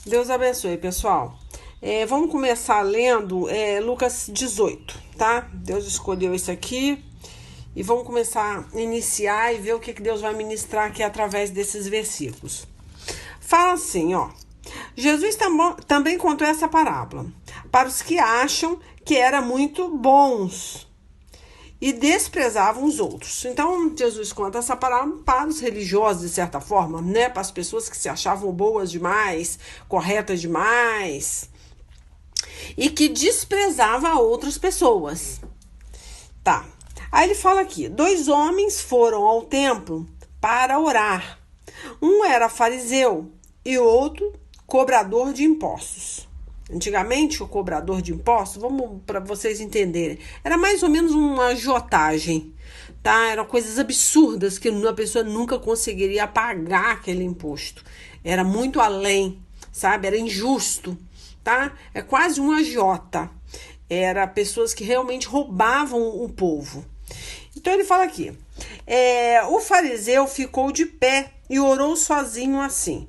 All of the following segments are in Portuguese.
Deus abençoe, pessoal. Vamos começar lendo Lucas 18, tá? Deus escolheu isso aqui e vamos começar a iniciar e ver o que Deus vai ministrar aqui através desses versículos. Fala assim, ó. Jesus também contou essa parábola para os que acham que eram muito bons e desprezavam os outros. Então, Jesus conta essa parábola para os religiosos, de certa forma, né? Para as pessoas que se achavam boas demais, corretas demais, e que desprezava outras pessoas. Tá. Aí ele fala aqui: 2 homens foram ao templo para orar. Um era fariseu e outro cobrador de impostos. Antigamente, o cobrador de impostos, vamos para vocês entenderem, era mais ou menos uma agiotagem, tá? Eram coisas absurdas que a pessoa nunca conseguiria pagar aquele imposto. Era muito além, sabe? Era injusto, tá? É quase um agiota. Era pessoas que realmente roubavam o povo. Então ele fala aqui: o fariseu ficou de pé e orou sozinho assim: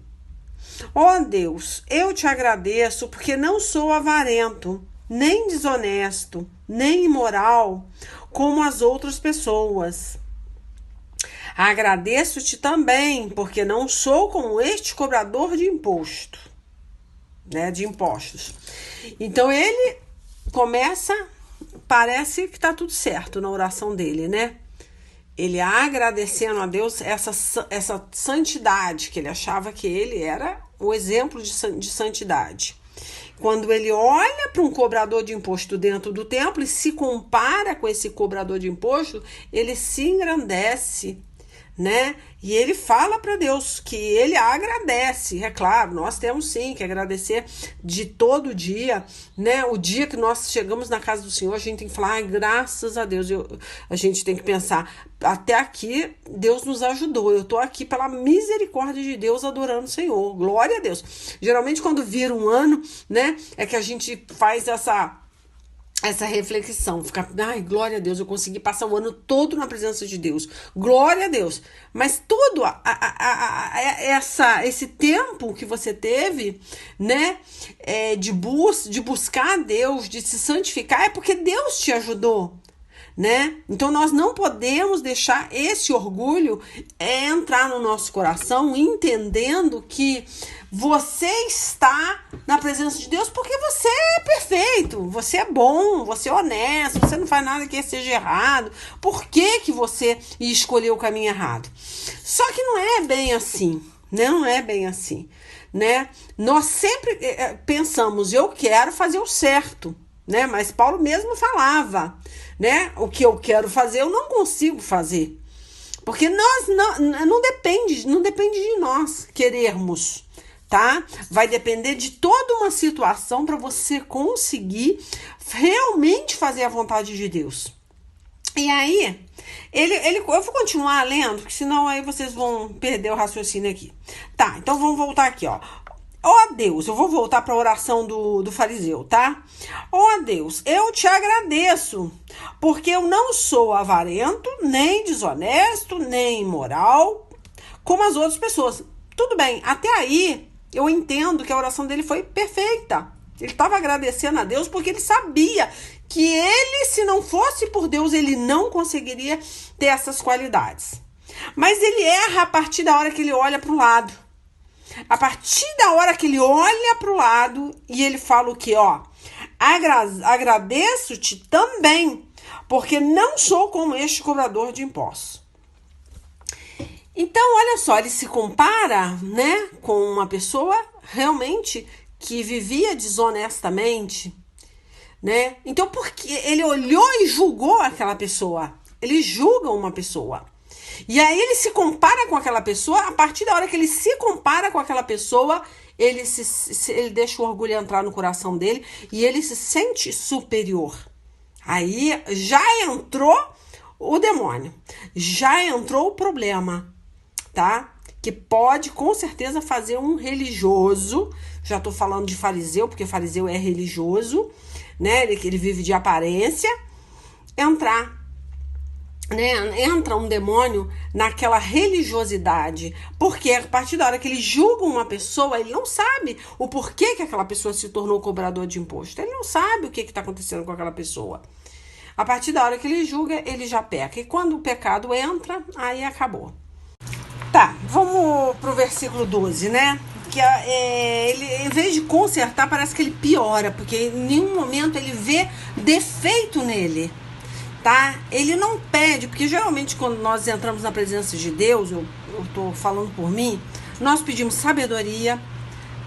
ó Deus, eu te agradeço porque não sou avarento, nem desonesto, nem imoral, como as outras pessoas. Agradeço-te também porque não sou como este cobrador de imposto, né, de impostos. Então ele começa, parece que tá tudo certo na oração dele, né? Ele agradecendo a Deus essa santidade, que ele achava que ele era o exemplo de santidade. Quando ele olha para um cobrador de imposto dentro do templo e se compara com esse cobrador de imposto, ele se engrandece, né? E ele fala para Deus que ele agradece. É claro, nós temos sim que agradecer de todo dia, né? O dia que nós chegamos na casa do Senhor, a gente tem que falar: graças a Deus. A gente tem que pensar: até aqui Deus nos ajudou. Eu tô aqui pela misericórdia de Deus adorando o Senhor. Glória a Deus. Geralmente quando vira um ano, né, é que a gente faz essa reflexão, ficar: ai, glória a Deus, eu consegui passar o ano todo na presença de Deus, glória a Deus. Mas todo esse tempo que você teve, né, de buscar a Deus, de se santificar, é porque Deus te ajudou, né? Então nós não podemos deixar esse orgulho entrar no nosso coração, entendendo que você está na presença de Deus porque você é perfeito, você é bom, você é honesto, você não faz nada que seja errado. Por que você escolheu o caminho errado? Só que não é bem assim, né? Não é bem assim, né? Nós sempre pensamos: eu quero fazer o certo, né? Mas Paulo mesmo falava, né? O que eu quero fazer eu não consigo fazer, porque nós não depende de nós querermos, tá? Vai depender de toda uma situação para você conseguir realmente fazer a vontade de Deus. E aí, eu vou continuar lendo, porque senão aí vocês vão perder o raciocínio aqui. Tá, então vamos voltar aqui, ó. Ó Deus, eu vou voltar para a oração do fariseu, tá? Ó Deus, eu te agradeço, porque eu não sou avarento, nem desonesto, nem imoral, como as outras pessoas. Tudo bem, até aí eu entendo que a oração dele foi perfeita. Ele estava agradecendo a Deus porque ele sabia que ele, se não fosse por Deus, ele não conseguiria ter essas qualidades. Mas ele erra a partir da hora que ele olha para o lado. A partir da hora que ele olha para o lado e ele fala o quê? Ó, agradeço-te também, porque não sou como este cobrador de impostos. Então, olha só, ele se compara, né, com uma pessoa realmente que vivia desonestamente, né? Então, porque ele olhou e julgou aquela pessoa, ele julga uma pessoa. E aí ele se compara com aquela pessoa. A partir da hora que ele se compara com aquela pessoa, ele deixa o orgulho entrar no coração dele e ele se sente superior. Aí já entrou o demônio, já entrou o problema, tá? Que pode com certeza fazer um religioso, já tô falando de fariseu, porque fariseu é religioso, né? Ele vive de aparência, entrar né, entra um demônio naquela religiosidade, porque a partir da hora que ele julga uma pessoa, ele não sabe o porquê que aquela pessoa se tornou cobrador de imposto, ele não sabe o que está acontecendo com aquela pessoa. A partir da hora que ele julga, ele já peca, e quando o pecado entra, aí acabou. Tá, vamos pro versículo 12, né? Que ele, em vez de consertar, parece que ele piora, porque em nenhum momento ele vê defeito nele. Tá? Ele não pede, porque geralmente quando nós entramos na presença de Deus, eu tô falando por mim, nós pedimos sabedoria,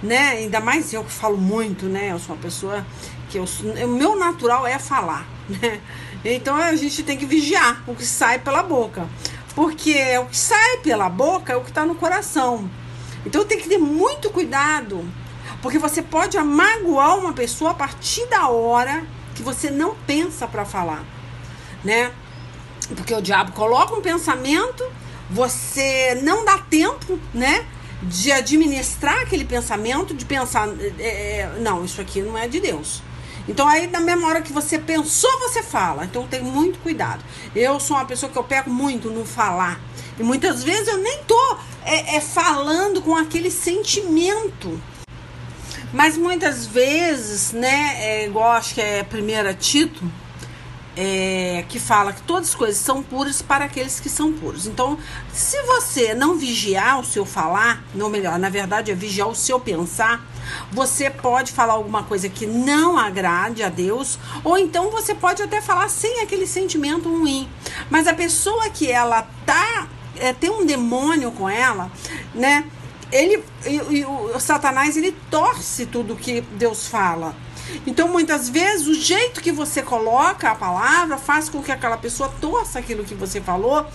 né? Ainda mais eu que falo muito, né? Eu sou uma pessoa que o meu natural é falar, né? Então a gente tem que vigiar o que sai pela boca, porque o que sai pela boca é o que está no coração. Então tem que ter muito cuidado, porque você pode magoar uma pessoa a partir da hora que você não pensa para falar, né? Porque o diabo coloca um pensamento, você não dá tempo, né, de administrar aquele pensamento, de pensar, não, isso aqui não é de Deus. Então aí na mesma hora que você pensou, você fala. Então tem muito cuidado. Eu sou uma pessoa que eu pego muito no falar, e muitas vezes eu nem tô falando com aquele sentimento. Mas muitas vezes, né, igual acho que é 1 Tito, que fala que todas as coisas são puras para aqueles que são puros. Então, se você não vigiar o seu falar, ou melhor, na verdade é vigiar o seu pensar, você pode falar alguma coisa que não agrade a Deus, ou então você pode até falar sem aquele sentimento ruim. Mas a pessoa que ela tem um demônio com ela, né? O Satanás, ele torce tudo que Deus fala. Então, muitas vezes, o jeito que você coloca a palavra faz com que aquela pessoa torça aquilo que você falou,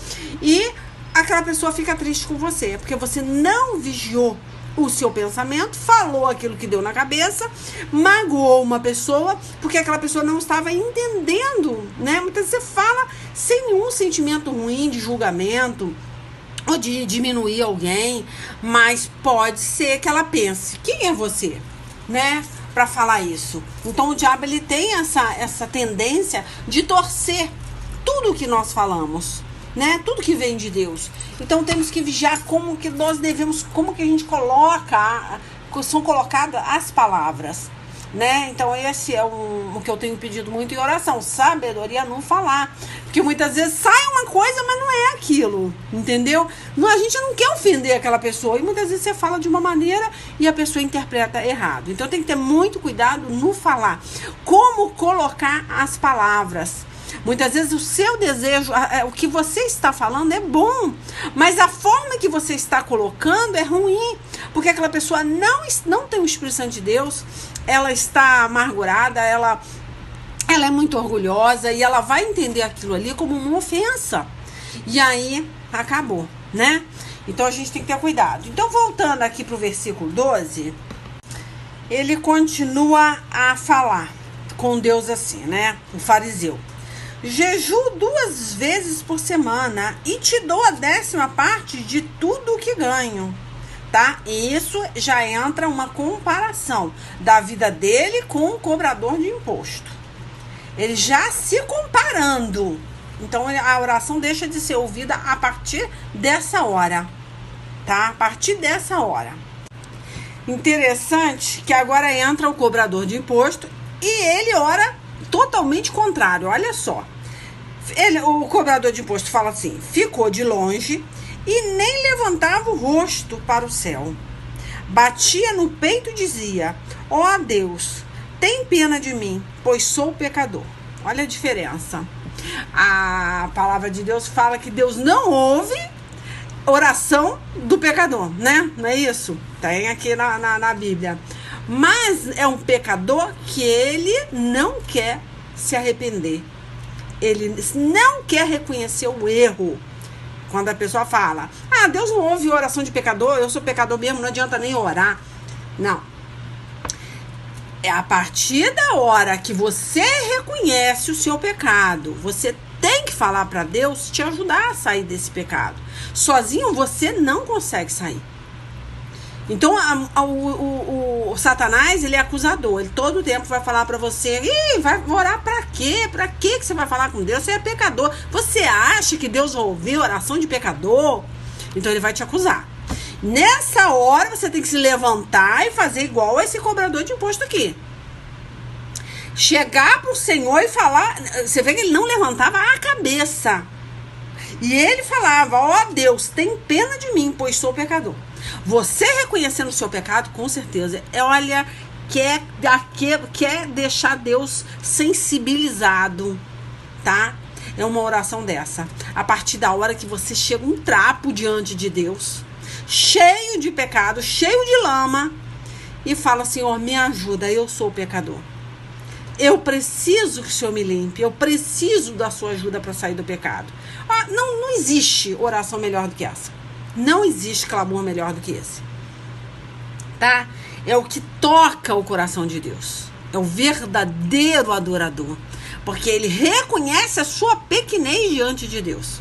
e aquela pessoa fica triste com você, porque você não vigiou o seu pensamento, falou aquilo que deu na cabeça, magoou uma pessoa, porque aquela pessoa não estava entendendo, né? Muitas vezes você fala sem nenhum sentimento ruim de julgamento ou de diminuir alguém, mas pode ser que ela pense, quem é você, né, para falar isso? Então o diabo, ele tem essa tendência de torcer tudo que nós falamos, né? Tudo que vem de Deus. Então temos que vigiar como que nós devemos, como que a gente são colocadas as palavras, né? Então esse é o que eu tenho pedido muito em oração, sabedoria não falar, porque muitas vezes sai uma coisa, mas não é aquilo, entendeu? A gente não quer ofender aquela pessoa, e muitas vezes você fala de uma maneira e a pessoa interpreta errado. Então tem que ter muito cuidado no falar, como colocar as palavras. Muitas vezes o seu desejo, o que você está falando é bom, mas a forma que você está colocando é ruim, porque aquela pessoa não tem o Espírito Santo de Deus, ela está amargurada, ela é muito orgulhosa, e ela vai entender aquilo ali como uma ofensa, e aí acabou, né? Então a gente tem que ter cuidado. Então, voltando aqui para o versículo 12, ele continua a falar com Deus assim, né? O fariseu: jejuo 2 vezes por semana e te dou a 10ª parte de tudo o que ganho, tá? E isso já entra uma comparação da vida dele com o cobrador de imposto. Ele já se comparando. Então a oração deixa de ser ouvida a partir dessa hora, tá? A partir dessa hora. Interessante que agora entra o cobrador de imposto e ele ora totalmente contrário. Olha só. O cobrador de imposto fala assim: ficou de longe e nem levantava o rosto para o céu. Batia no peito e dizia: ó Deus, tem pena de mim, pois sou pecador. Olha a diferença. A palavra de Deus fala que Deus não ouve oração do pecador, né? Não é isso? Tem aqui na Bíblia. Mas é um pecador que ele não quer se arrepender. Ele não quer reconhecer o erro. Quando a pessoa fala: Deus não ouve oração de pecador, eu sou pecador mesmo, não adianta nem orar. Não. É a partir da hora que você reconhece o seu pecado, você tem que falar para Deus te ajudar a sair desse pecado. Sozinho você não consegue sair. Então, o Satanás, ele é acusador. Ele todo tempo vai falar pra você: ih, vai orar pra quê? Pra quê que você vai falar com Deus? Você é pecador. Você acha que Deus vai ouvir oração de pecador? Então, ele vai te acusar. Nessa hora, você tem que se levantar e fazer igual esse cobrador de imposto aqui. Chegar pro Senhor e falar... Você vê que ele não levantava a cabeça. E ele falava: ó Deus, tem pena de mim, pois sou pecador. Você reconhecendo o seu pecado, com certeza, olha, quer deixar Deus sensibilizado, tá? É uma oração dessa. A partir da hora que você chega um trapo diante de Deus, cheio de pecado, cheio de lama, e fala: Senhor, me ajuda, eu sou pecador. Eu preciso que o Senhor me limpe. Eu preciso da sua ajuda para sair do pecado. Não existe oração melhor do que essa. Não existe clamor melhor do que esse. Tá? É o que toca o coração de Deus. É o verdadeiro adorador. Porque ele reconhece a sua pequenez diante de Deus.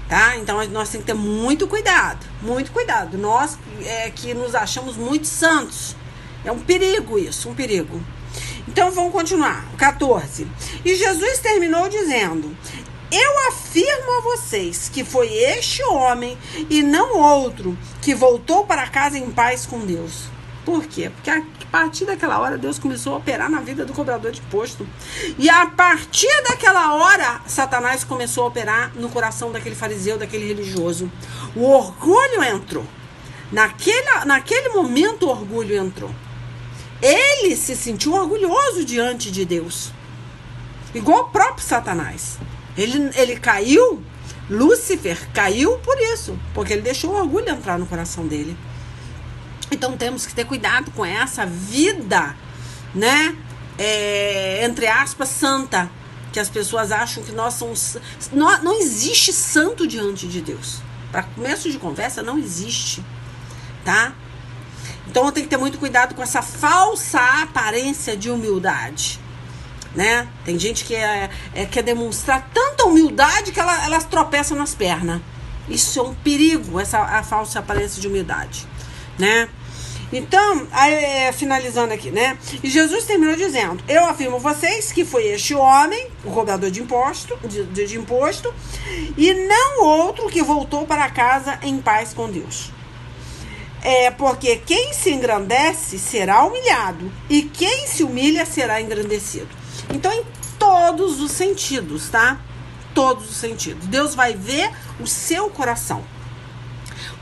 Tá? Então nós temos que ter muito cuidado. Muito cuidado. Nós que nos achamos muito santos. É um perigo isso, um perigo. Então vamos continuar. 14. E Jesus terminou dizendo: eu afirmo a vocês que foi este homem e não outro que voltou para casa em paz com Deus. Por quê? Porque a partir daquela hora Deus começou a operar na vida do cobrador de imposto. E a partir daquela hora Satanás começou a operar no coração daquele fariseu, daquele religioso. O orgulho entrou. Naquele momento o orgulho entrou. Ele se sentiu orgulhoso diante de Deus. Igual o próprio Satanás. Ele caiu, Lúcifer caiu por isso. Porque ele deixou o orgulho entrar no coração dele. Então temos que ter cuidado com essa vida, né? Entre aspas, santa. Que as pessoas acham que nós somos... Não existe santo diante de Deus. Para começo de conversa, não existe. Tá? Então tem que ter muito cuidado com essa falsa aparência de humildade, né? Tem gente que quer demonstrar tanta humildade que elas tropeçam nas pernas. Isso é um perigo, a falsa aparência de humildade, né? Então, finalizando aqui, né? E Jesus terminou dizendo: eu afirmo a vocês que foi este homem, o cobrador de imposto, e não outro que voltou para casa em paz com Deus. Porque quem se engrandece será humilhado, e quem se humilha será engrandecido. Então, em todos os sentidos, tá? Todos os sentidos. Deus vai ver o seu coração.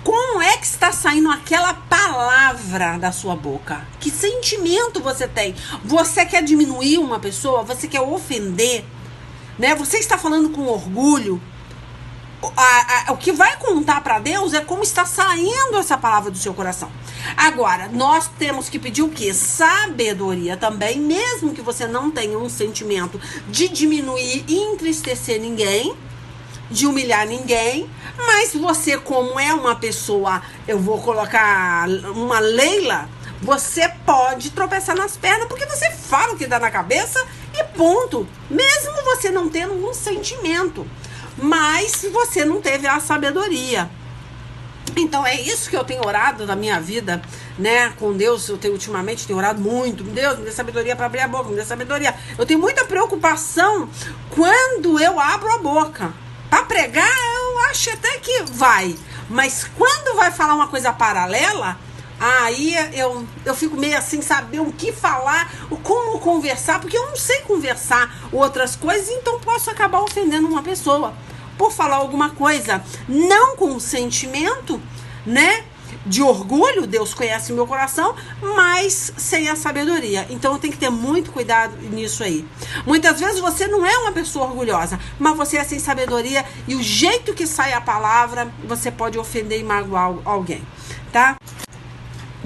Como é que está saindo aquela palavra da sua boca? Que sentimento você tem? Você quer diminuir uma pessoa? Você quer ofender? Né? Você está falando com orgulho? O que vai contar para Deus é como está saindo essa palavra do seu coração. Agora, nós temos que pedir o quê? Sabedoria também, mesmo que você não tenha um sentimento de diminuir e entristecer ninguém, de humilhar ninguém, mas você, como é uma pessoa, eu vou colocar uma Leila, você pode tropeçar nas pernas porque você fala o que dá na cabeça e ponto. Mesmo você não tendo um sentimento. Mas você não teve a sabedoria. Então é isso que eu tenho orado na minha vida, né, com Deus. Ultimamente tenho orado muito. Deus, me dê sabedoria para abrir a boca, me dê sabedoria. Eu tenho muita preocupação quando eu abro a boca. Para pregar, eu acho até que vai. Mas quando vai falar uma coisa paralela, aí eu fico meio assim, saber o que falar, como conversar, porque eu não sei conversar outras coisas, então posso acabar ofendendo uma pessoa por falar alguma coisa, não com sentimento, né, de orgulho. Deus conhece o meu coração, mas sem a sabedoria. Então eu tenho que ter muito cuidado nisso aí. Muitas vezes você não é uma pessoa orgulhosa, mas você é sem sabedoria, e o jeito que sai a palavra, você pode ofender e magoar alguém, tá?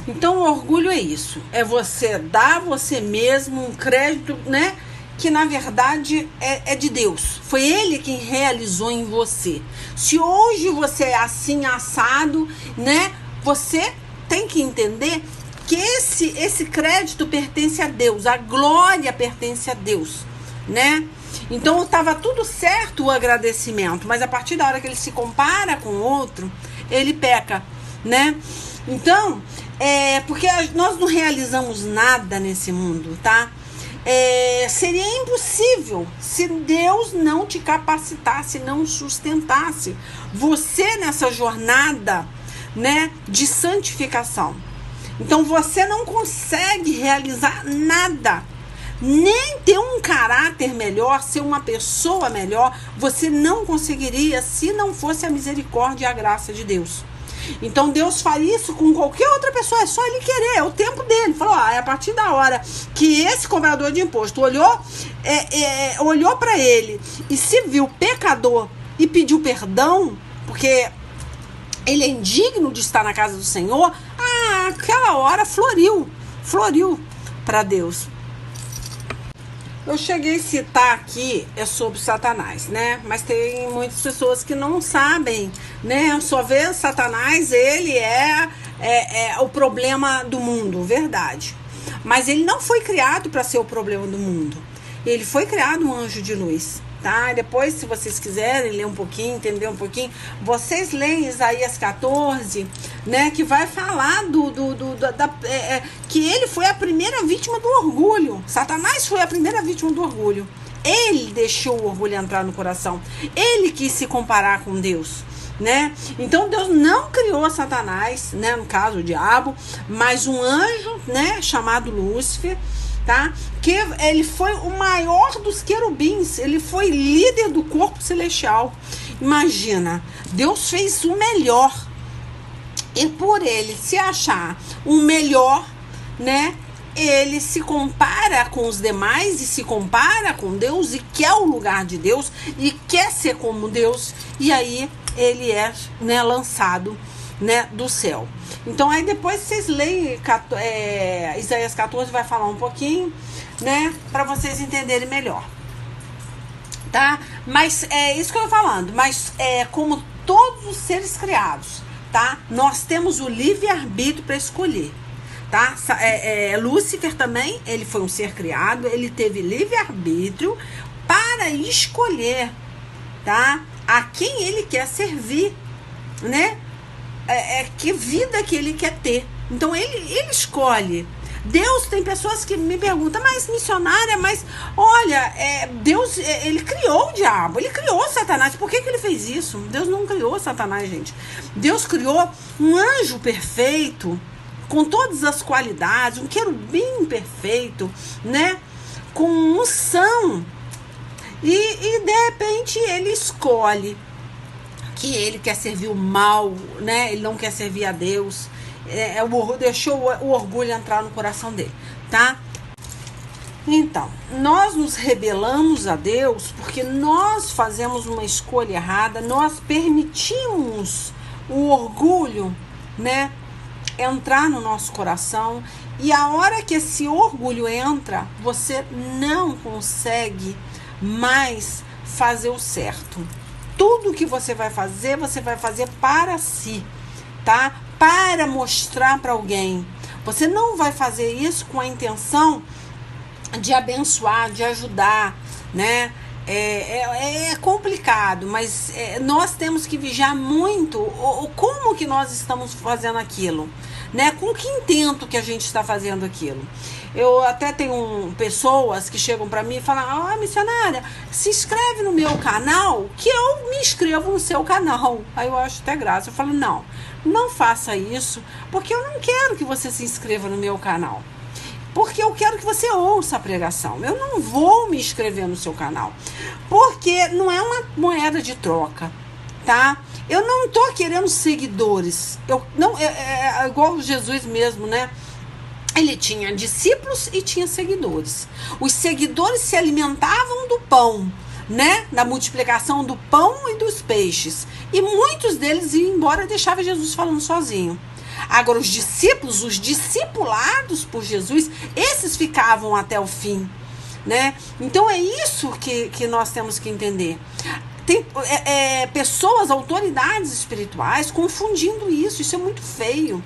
Então, o orgulho é isso. É você dar a você mesmo um crédito, né? Que, na verdade, é de Deus. Foi Ele quem realizou em você. Se hoje você é assim, assado, né? Você tem que entender que esse crédito pertence a Deus. A glória pertence a Deus, né? Então, estava tudo certo o agradecimento. Mas, a partir da hora que ele se compara com o outro, ele peca, né? Então, porque nós não realizamos nada nesse mundo, tá? Seria impossível se Deus não te capacitasse, não sustentasse você nessa jornada, né, de santificação. Então você não consegue realizar nada, nem ter um caráter melhor, ser uma pessoa melhor, você não conseguiria se não fosse a misericórdia e a graça de Deus. Então Deus faria isso com qualquer outra pessoa, é só ele querer, é o tempo dele. Falou, é a partir da hora que esse cobrador de imposto olhou para ele e se viu pecador e pediu perdão, porque ele é indigno de estar na casa do Senhor, aquela hora floriu para Deus. Eu cheguei a citar aqui sobre Satanás, né? Mas tem muitas pessoas que não sabem, né? Só vê Satanás, ele é o problema do mundo, verdade. Mas ele não foi criado para ser o problema do mundo. Ele foi criado um anjo de luz, tá? Depois, se vocês quiserem ler um pouquinho, entender um pouquinho, vocês leem Isaías 14, né? Que vai falar que ele foi a primeira vítima do orgulho. Satanás foi a primeira vítima do orgulho. Ele deixou o orgulho entrar no coração. Ele quis se comparar com Deus, né? Então Deus não criou Satanás, né? No caso o diabo, mas um anjo, né? Chamado Lúcifer, tá? Que ele foi o maior dos querubins, ele foi líder do corpo celestial. Imagina, Deus fez o melhor. E por ele se achar o melhor, né? Ele se compara com os demais e se compara com Deus e quer o lugar de Deus e quer ser como Deus. E aí ele é, né, lançado, né, do céu. Então aí depois vocês leem Isaías 14, vai falar um pouquinho, né, para vocês entenderem melhor, tá? Mas é isso que eu tô falando. Mas como todos os seres criados, tá? Nós temos o livre-arbítrio para escolher, tá? Lúcifer também, ele foi um ser criado, ele teve livre-arbítrio para escolher, tá? A quem ele quer servir, né? Que vida que ele quer ter. Então ele escolhe. Deus, tem pessoas que me perguntam, mas missionária, mas olha, Deus, ele criou o diabo, ele criou Satanás, por que ele fez isso? Deus não criou Satanás, gente. Deus criou um anjo perfeito, com todas as qualidades, um querubim perfeito, né? Com unção. E de repente ele escolhe que ele quer servir o mal, né? Ele não quer servir a Deus. Deixou o orgulho entrar no coração dele, tá? Então, nós nos rebelamos a Deus porque nós fazemos uma escolha errada, nós permitimos o orgulho, né, entrar no nosso coração, e a hora que esse orgulho entra, você não consegue mais fazer o certo. Tudo que você vai fazer para si, tá? Para mostrar para alguém. Você não vai fazer isso com a intenção de abençoar, de ajudar, né? É complicado, mas nós temos que vigiar muito como que nós estamos fazendo aquilo, né? Com que intento que a gente está fazendo aquilo. Eu até tenho pessoas que chegam para mim e falam, missionária, se inscreve no meu canal, que eu me inscrevo no seu canal. Aí eu acho até graça. Eu falo, não faça isso, porque eu não quero que você se inscreva no meu canal. Porque eu quero que você ouça a pregação. Eu não vou me inscrever no seu canal, porque não é uma moeda de troca, tá? Eu não tô querendo seguidores. Igual Jesus mesmo, né? Ele tinha discípulos e tinha seguidores. Os seguidores se alimentavam do pão, né? Da multiplicação do pão e dos peixes. E muitos deles iam embora e deixavam Jesus falando sozinho. Agora, os discípulos, os discipulados por Jesus, esses ficavam até o fim, né? Então, é isso que nós temos que entender. Tem pessoas, autoridades espirituais, confundindo isso. Isso é muito feio,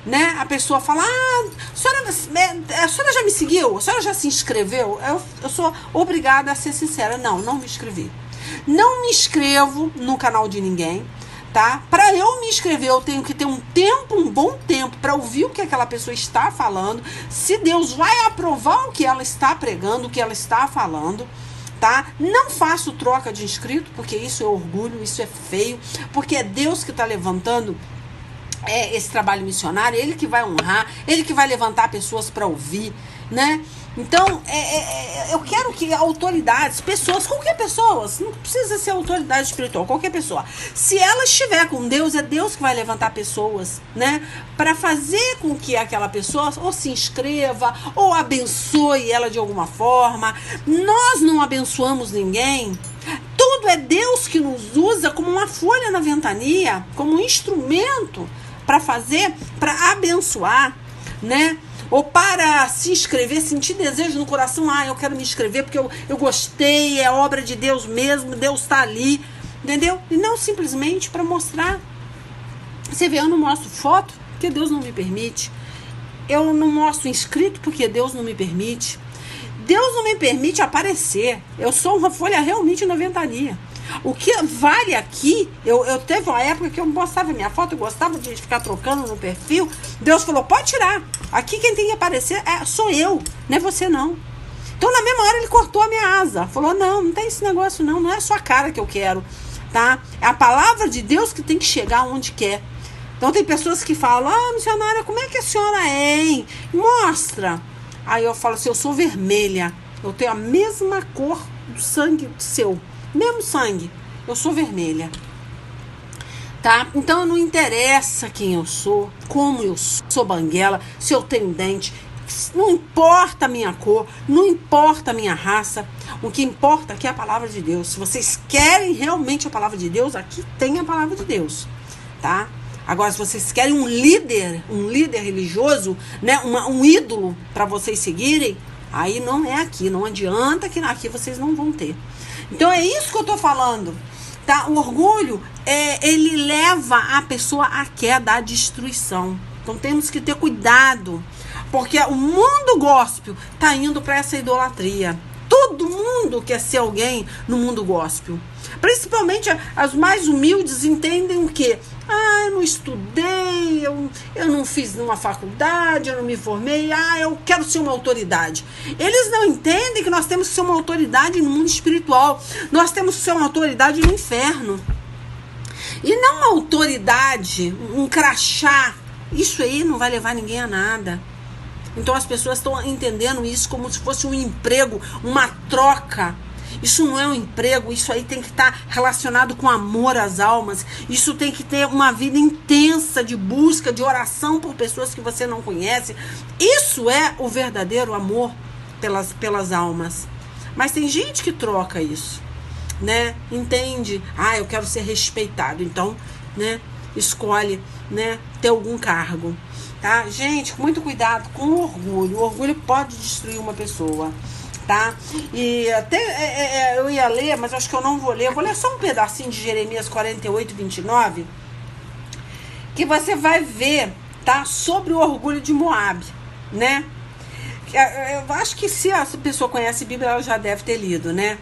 né? A pessoa fala, a senhora já me seguiu? A senhora já se inscreveu? Eu sou obrigada a ser sincera. Não me inscrevi. Não me inscrevo no canal de ninguém, tá? Para eu me inscrever, eu tenho que ter um bom tempo para ouvir o que aquela pessoa está falando, se Deus vai aprovar o que ela está pregando, o que ela está falando, tá? Não faço troca de inscrito, porque isso é orgulho, isso é feio, porque é Deus que está levantando esse trabalho missionário, ele que vai honrar, ele que vai levantar pessoas para ouvir, né? Então, eu quero que autoridades, pessoas, qualquer pessoa, não precisa ser autoridade espiritual, qualquer pessoa, se ela estiver com Deus, é Deus que vai levantar pessoas, né? Para fazer com que aquela pessoa ou se inscreva, ou abençoe ela de alguma forma. Nós não abençoamos ninguém. Tudo é Deus que nos usa como uma folha na ventania, como um instrumento para fazer, para abençoar, né? Ou para se inscrever, sentir desejo no coração, eu quero me inscrever porque eu gostei, é obra de Deus mesmo, Deus está ali, entendeu? E não simplesmente para mostrar. Você vê, eu não mostro foto porque Deus não me permite, eu não mostro inscrito porque Deus não me permite, Deus não me permite aparecer, eu sou uma folha realmente na ventania. O que vale aqui, eu teve uma época que eu postava minha foto, eu gostava de ficar trocando no perfil. Deus falou, pode tirar. Aqui quem tem que aparecer sou eu, não é você não. Então na mesma hora ele cortou a minha asa. Falou, não tem esse negócio não é a sua cara que eu quero, tá? É a palavra de Deus que tem que chegar onde quer. Então tem pessoas que falam, missionária, como é que a senhora é, hein? Mostra. Aí eu falo assim, eu sou vermelha. Eu tenho a mesma cor do sangue seu. Mesmo sangue, eu sou vermelha, tá? Então não interessa quem eu sou, como eu sou banguela, se eu tenho dente, não importa a minha cor, não importa a minha raça, o que importa aqui é a palavra de Deus. Se vocês querem realmente a palavra de Deus, aqui tem a palavra de Deus, tá? Agora, se vocês querem um líder religioso, né, um ídolo para vocês seguirem, aí não é aqui, não adianta que aqui vocês não vão ter. Então é isso que eu tô falando, tá? O orgulho, ele leva a pessoa à queda, à destruição. Então temos que ter cuidado, porque o mundo gospel tá indo para essa idolatria. Todo mundo quer ser alguém no mundo gospel. Principalmente as mais humildes entendem o quê? Eu não estudei, eu não fiz numa faculdade, eu não me formei, eu quero ser uma autoridade. Eles não entendem que nós temos que ser uma autoridade no mundo espiritual. Nós temos que ser uma autoridade no inferno. E não uma autoridade, um crachá. Isso aí não vai levar ninguém a nada. Então as pessoas estão entendendo isso como se fosse um emprego, uma troca. Isso não é um emprego, isso aí tem que estar relacionado com amor às almas. Isso tem que ter uma vida intensa de busca, de oração por pessoas que você não conhece. Isso é o verdadeiro amor pelas almas. Mas tem gente que troca isso, né? Entende? Eu quero ser respeitado, então, né? Escolhe, né? Ter algum cargo. Tá? Gente, muito cuidado com o orgulho. O orgulho pode destruir uma pessoa, tá? E até eu ia ler, mas acho que eu não vou ler. Eu vou ler só um pedacinho de Jeremias 48, 29, que você vai ver, tá? Sobre o orgulho de Moabe, né? Eu acho que se a pessoa conhece a Bíblia, ela já deve ter lido, né?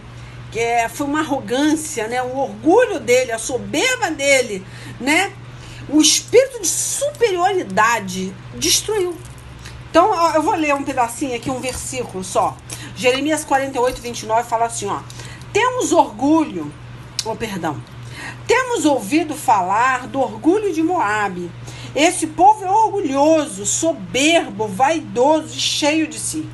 Foi uma arrogância, né? O orgulho dele, a soberba dele, né? O espírito de superioridade destruiu. Então, eu vou ler um pedacinho aqui, um versículo só. Jeremias 48, 29 fala assim, temos ouvido falar do orgulho de Moabe. Esse povo é orgulhoso, soberbo, vaidoso e cheio de si.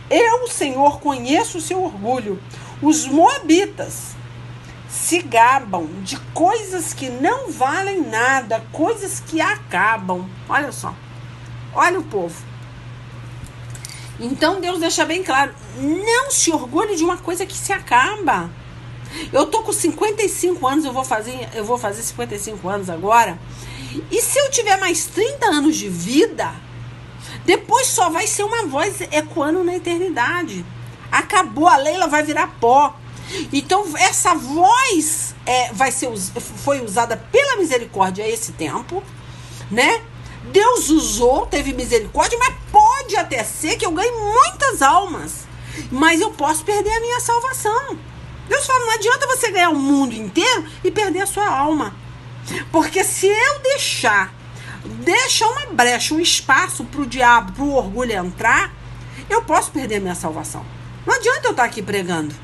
Eu, o Senhor, conheço o seu orgulho. Os moabitas se gabam de coisas que não valem nada, coisas que acabam. Olha só, olha o povo. Então Deus deixa bem claro, não se orgulhe de uma coisa que se acaba. Eu tô com 55 anos, eu vou fazer 55 anos agora. E se eu tiver mais 30 anos de vida, depois só vai ser uma voz ecoando na eternidade. Acabou, a Leila vai virar pó. Então essa voz foi usada pela misericórdia a esse tempo, né? Deus usou, teve misericórdia, mas pode até ser que eu ganhe muitas almas, mas eu posso perder a minha salvação. Deus fala, não adianta você ganhar o mundo inteiro e perder a sua alma. Porque se eu deixar uma brecha, um espaço para o diabo, para o orgulho entrar, eu posso perder minha salvação. Não adianta eu estar aqui pregando.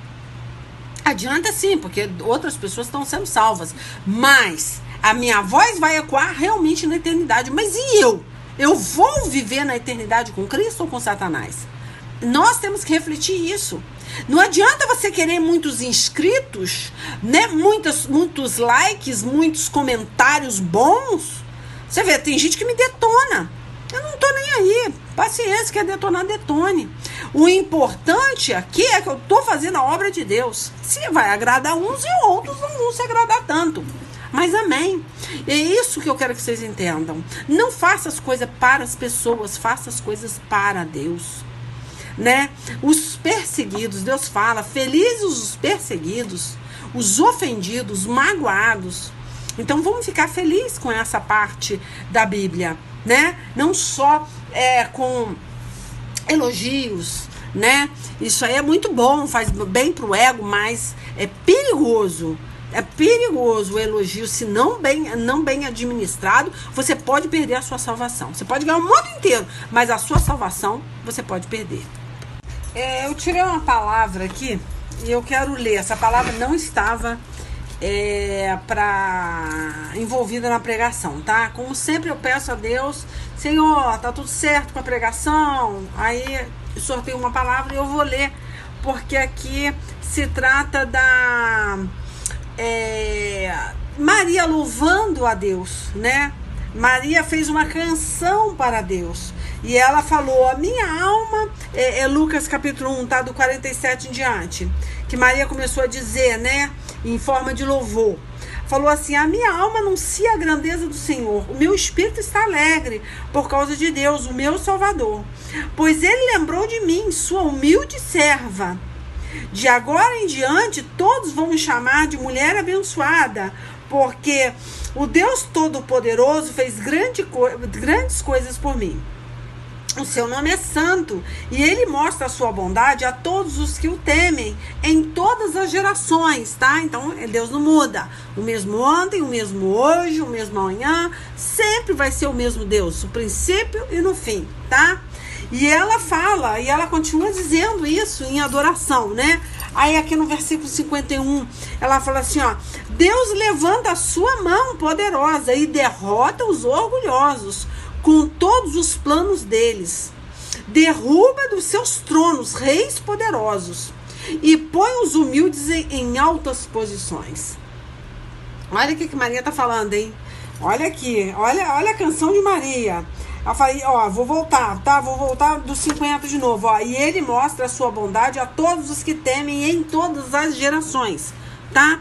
Adianta sim, porque outras pessoas estão sendo salvas. Mas a minha voz vai ecoar realmente na eternidade. Mas e eu? Eu vou viver na eternidade com Cristo ou com Satanás? Nós temos que refletir isso. Não adianta você querer muitos inscritos, né? Muitos likes, muitos comentários bons. Você vê, tem gente que me detona. Eu não tô nem aí. Paciência, quer detonar, detone. O importante aqui é que eu tô fazendo a obra de Deus. Se vai agradar uns e outros não vão se agradar tanto. Mas amém. É isso que eu quero que vocês entendam. Não faça as coisas para as pessoas, faça as coisas para Deus. Né? Os perseguidos, Deus fala, felizes os perseguidos, os ofendidos, os magoados. Então vamos ficar felizes com essa parte da Bíblia, né? Não só com elogios, né? Isso aí é muito bom, faz bem pro ego, mas é perigoso. É perigoso o elogio, se não bem administrado, você pode perder a sua salvação. Você pode ganhar o mundo inteiro, mas a sua salvação você pode perder. Eu tirei uma palavra aqui e eu quero ler. Essa palavra não estava envolvida na pregação, tá? Como sempre eu peço a Deus, Senhor, tá tudo certo com a pregação? Aí eu sorteio uma palavra e eu vou ler, porque aqui se trata da Maria louvando a Deus, né? Maria fez uma canção para Deus e ela falou, a minha alma, Lucas capítulo 1, tá? Do 47 em diante, que Maria começou a dizer, né? Em forma de louvor, falou assim, a minha alma anuncia a grandeza do Senhor, o meu espírito está alegre por causa de Deus, o meu Salvador, pois ele lembrou de mim, sua humilde serva. De agora em diante, todos vão me chamar de mulher abençoada, porque o Deus Todo-Poderoso fez grandes coisas por mim. O seu nome é santo, e ele mostra a sua bondade a todos os que o temem, em todas as gerações, tá? Então, Deus não muda. O mesmo ontem, o mesmo hoje, o mesmo amanhã, sempre vai ser o mesmo Deus, no princípio e no fim, tá? E ela fala, e ela continua dizendo isso em adoração, né? Aí aqui no versículo 51, ela fala assim, ó, Deus levanta a sua mão poderosa e derrota os orgulhosos com todos os planos deles. Derruba dos seus tronos reis poderosos e põe os humildes em altas posições. Olha o que Maria tá falando, hein? Olha aqui, olha a canção de Maria. Eu falei, ó, vou voltar, tá? Vou voltar do 50 de novo, ó. E ele mostra a sua bondade a todos os que temem em todas as gerações, tá?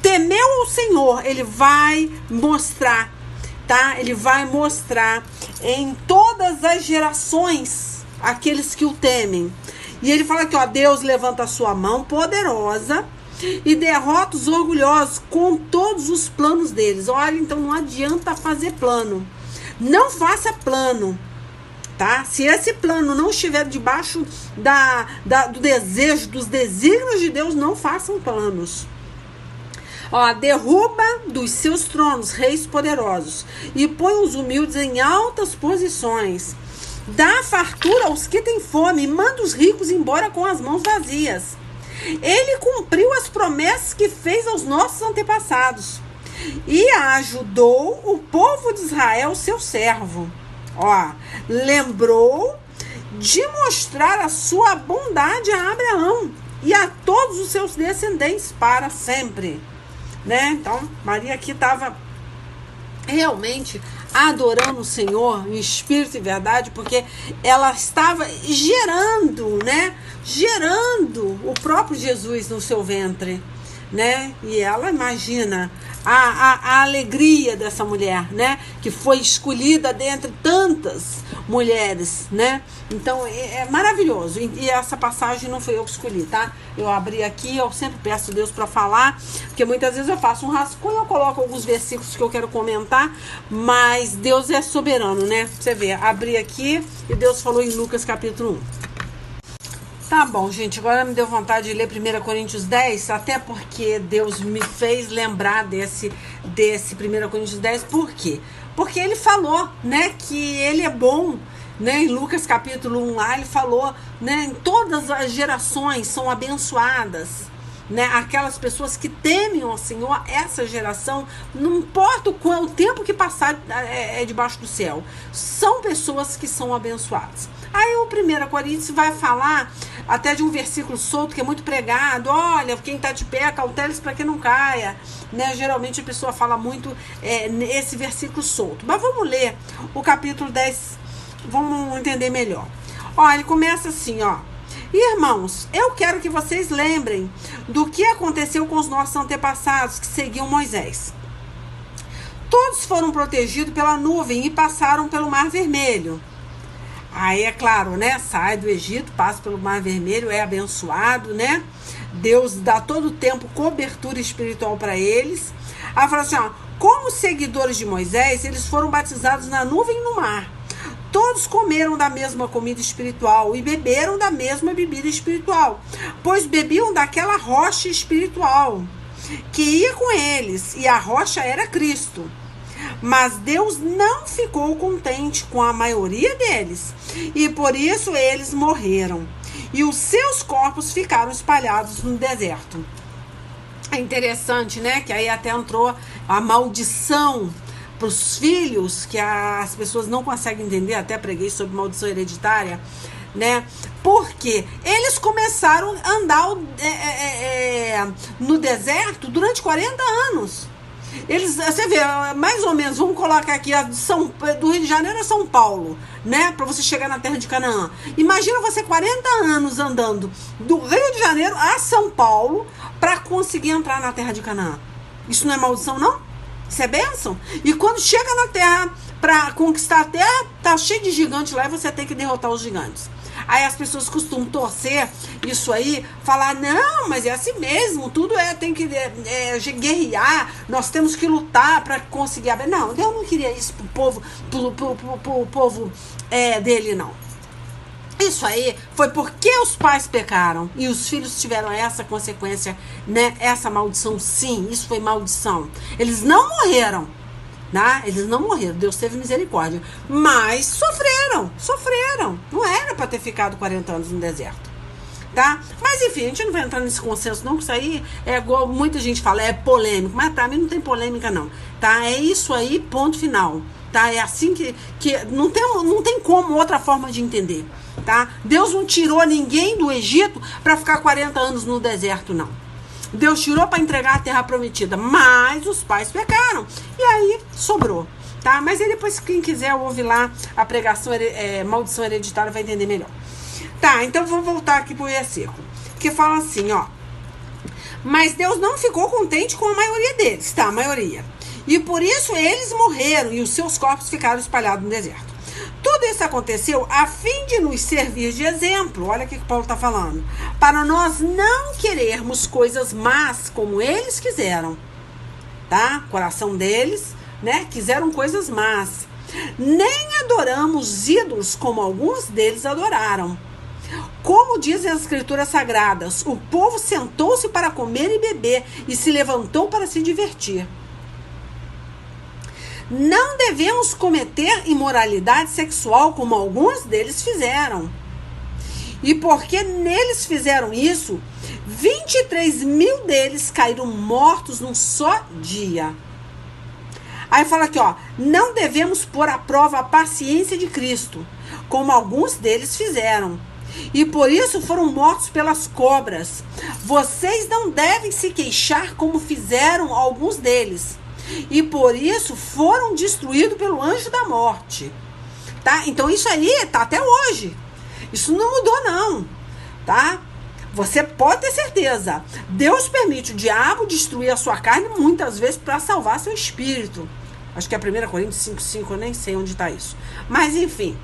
Temeu o Senhor, ele vai mostrar, tá? Ele vai mostrar em todas as gerações aqueles que o temem. E ele fala aqui, ó, Deus levanta a sua mão poderosa e derrota os orgulhosos com todos os planos deles. Olha, então não adianta fazer plano. Não faça plano, tá? Se esse plano não estiver debaixo do desejo, dos desígnios de Deus, não façam planos. Ó, derruba dos seus tronos reis poderosos e põe os humildes em altas posições. Dá fartura aos que têm fome e manda os ricos embora com as mãos vazias. Ele cumpriu as promessas que fez aos nossos antepassados e ajudou o povo de Israel, seu servo. Ó, lembrou de mostrar a sua bondade a Abraão e a todos os seus descendentes para sempre. Né? Então, Maria aqui estava realmente adorando o Senhor em espírito e verdade, porque ela estava gerando, né? Gerando o próprio Jesus no seu ventre, né? E ela imagina a alegria dessa mulher, né? Que foi escolhida dentre tantas mulheres, né? Então é maravilhoso. E essa passagem não foi eu que escolhi, tá? Eu abri aqui, eu sempre peço a Deus para falar, porque muitas vezes eu faço um rascunho, eu coloco alguns versículos que eu quero comentar, mas Deus é soberano, né? Você vê, abri aqui e Deus falou em Lucas capítulo 1. Tá bom, gente, agora me deu vontade de ler 1 Coríntios 10, até porque Deus me fez lembrar desse 1 Coríntios 10, por quê? Porque ele falou, né, que ele é bom, né, em Lucas capítulo 1 lá, ele falou, né, em todas as gerações são abençoadas, né, aquelas pessoas que temem ao Senhor, essa geração, não importa o tempo que passar debaixo do céu, são pessoas que são abençoadas. Aí o 1 Coríntios vai falar até de um versículo solto que é muito pregado. Olha, quem está de pé, cautele-se para que não caia. Né? Geralmente a pessoa fala muito nesse versículo solto. Mas vamos ler o capítulo 10, vamos entender melhor. Ó, ele começa assim, ó. Irmãos, eu quero que vocês lembrem do que aconteceu com os nossos antepassados que seguiam Moisés. Todos foram protegidos pela nuvem e passaram pelo Mar Vermelho. Aí é claro, né? Sai do Egito, passa pelo Mar Vermelho, é abençoado, né? Deus dá todo o tempo cobertura espiritual para eles. Aí fala assim, ó, como seguidores de Moisés, eles foram batizados na nuvem e no mar. Todos comeram da mesma comida espiritual e beberam da mesma bebida espiritual, pois bebiam daquela rocha espiritual que ia com eles, e a rocha era Cristo. Mas Deus não ficou contente com a maioria deles, e por isso eles morreram, e os seus corpos ficaram espalhados no deserto. É interessante, né? Que aí até entrou a maldição para os filhos, que as pessoas não conseguem entender, até preguei sobre maldição hereditária, né? Porque eles começaram a andar no deserto durante 40 anos. Eles, você vê, mais ou menos, vamos colocar aqui do Rio de Janeiro a São Paulo, né? Para você chegar na terra de Canaã. Imagina você 40 anos andando do Rio de Janeiro a São Paulo para conseguir entrar na terra de Canaã. Isso não é maldição, não? Isso é bênção? E quando chega na terra para conquistar a terra, tá cheio de gigantes lá e você tem que derrotar os gigantes. Aí as pessoas costumam torcer isso aí, falar, não, mas é assim mesmo, tudo tem que guerrear, nós temos que lutar para conseguir a bênção. Não, Deus não queria isso pro povo dele, não. Isso aí foi porque os pais pecaram e os filhos tiveram essa consequência, né? Essa maldição, sim, isso foi maldição. Eles não morreram, né? Eles não morreram, Deus teve misericórdia, mas sofreram. Não era para ter ficado 40 anos no deserto, tá? Mas enfim, a gente não vai entrar nesse consenso não, que isso aí é igual muita gente fala, é polêmico, mas pra mim não tem polêmica não, tá? É isso aí, ponto final, tá? É assim que não tem como outra forma de entender, tá? Deus não tirou ninguém do Egito para ficar 40 anos no deserto, não. Deus tirou para entregar a terra prometida, mas os pais pecaram e aí sobrou, tá? Mas aí depois quem quiser ouve lá a pregação maldição hereditária vai entender melhor. Tá, então vou voltar aqui pro versículo, que fala assim, ó. Mas Deus não ficou contente com a maioria deles, tá? A maioria. E por isso eles morreram e os seus corpos ficaram espalhados no deserto. Tudo isso aconteceu a fim de nos servir de exemplo. Olha o que Paulo está falando. Para nós não querermos coisas más como eles quiseram. Tá? Coração deles, né? Quiseram coisas más. Nem adoramos ídolos como alguns deles adoraram. Como dizem as escrituras sagradas, o povo sentou-se para comer e beber e se levantou para se divertir. Não devemos cometer imoralidade sexual como alguns deles fizeram. E porque neles fizeram isso, 23 mil deles caíram mortos num só dia. Aí fala aqui, ó, não devemos pôr à prova a paciência de Cristo, como alguns deles fizeram. E por isso foram mortos pelas cobras. Vocês não devem se queixar como fizeram alguns deles. E por isso foram destruídos pelo anjo da morte. Tá? Então isso aí tá até hoje. Isso não mudou não. Tá? Você pode ter certeza. Deus permite o diabo destruir a sua carne muitas vezes para salvar seu espírito. Acho que é 1 Coríntios 5,5, eu nem sei onde está isso. Mas enfim.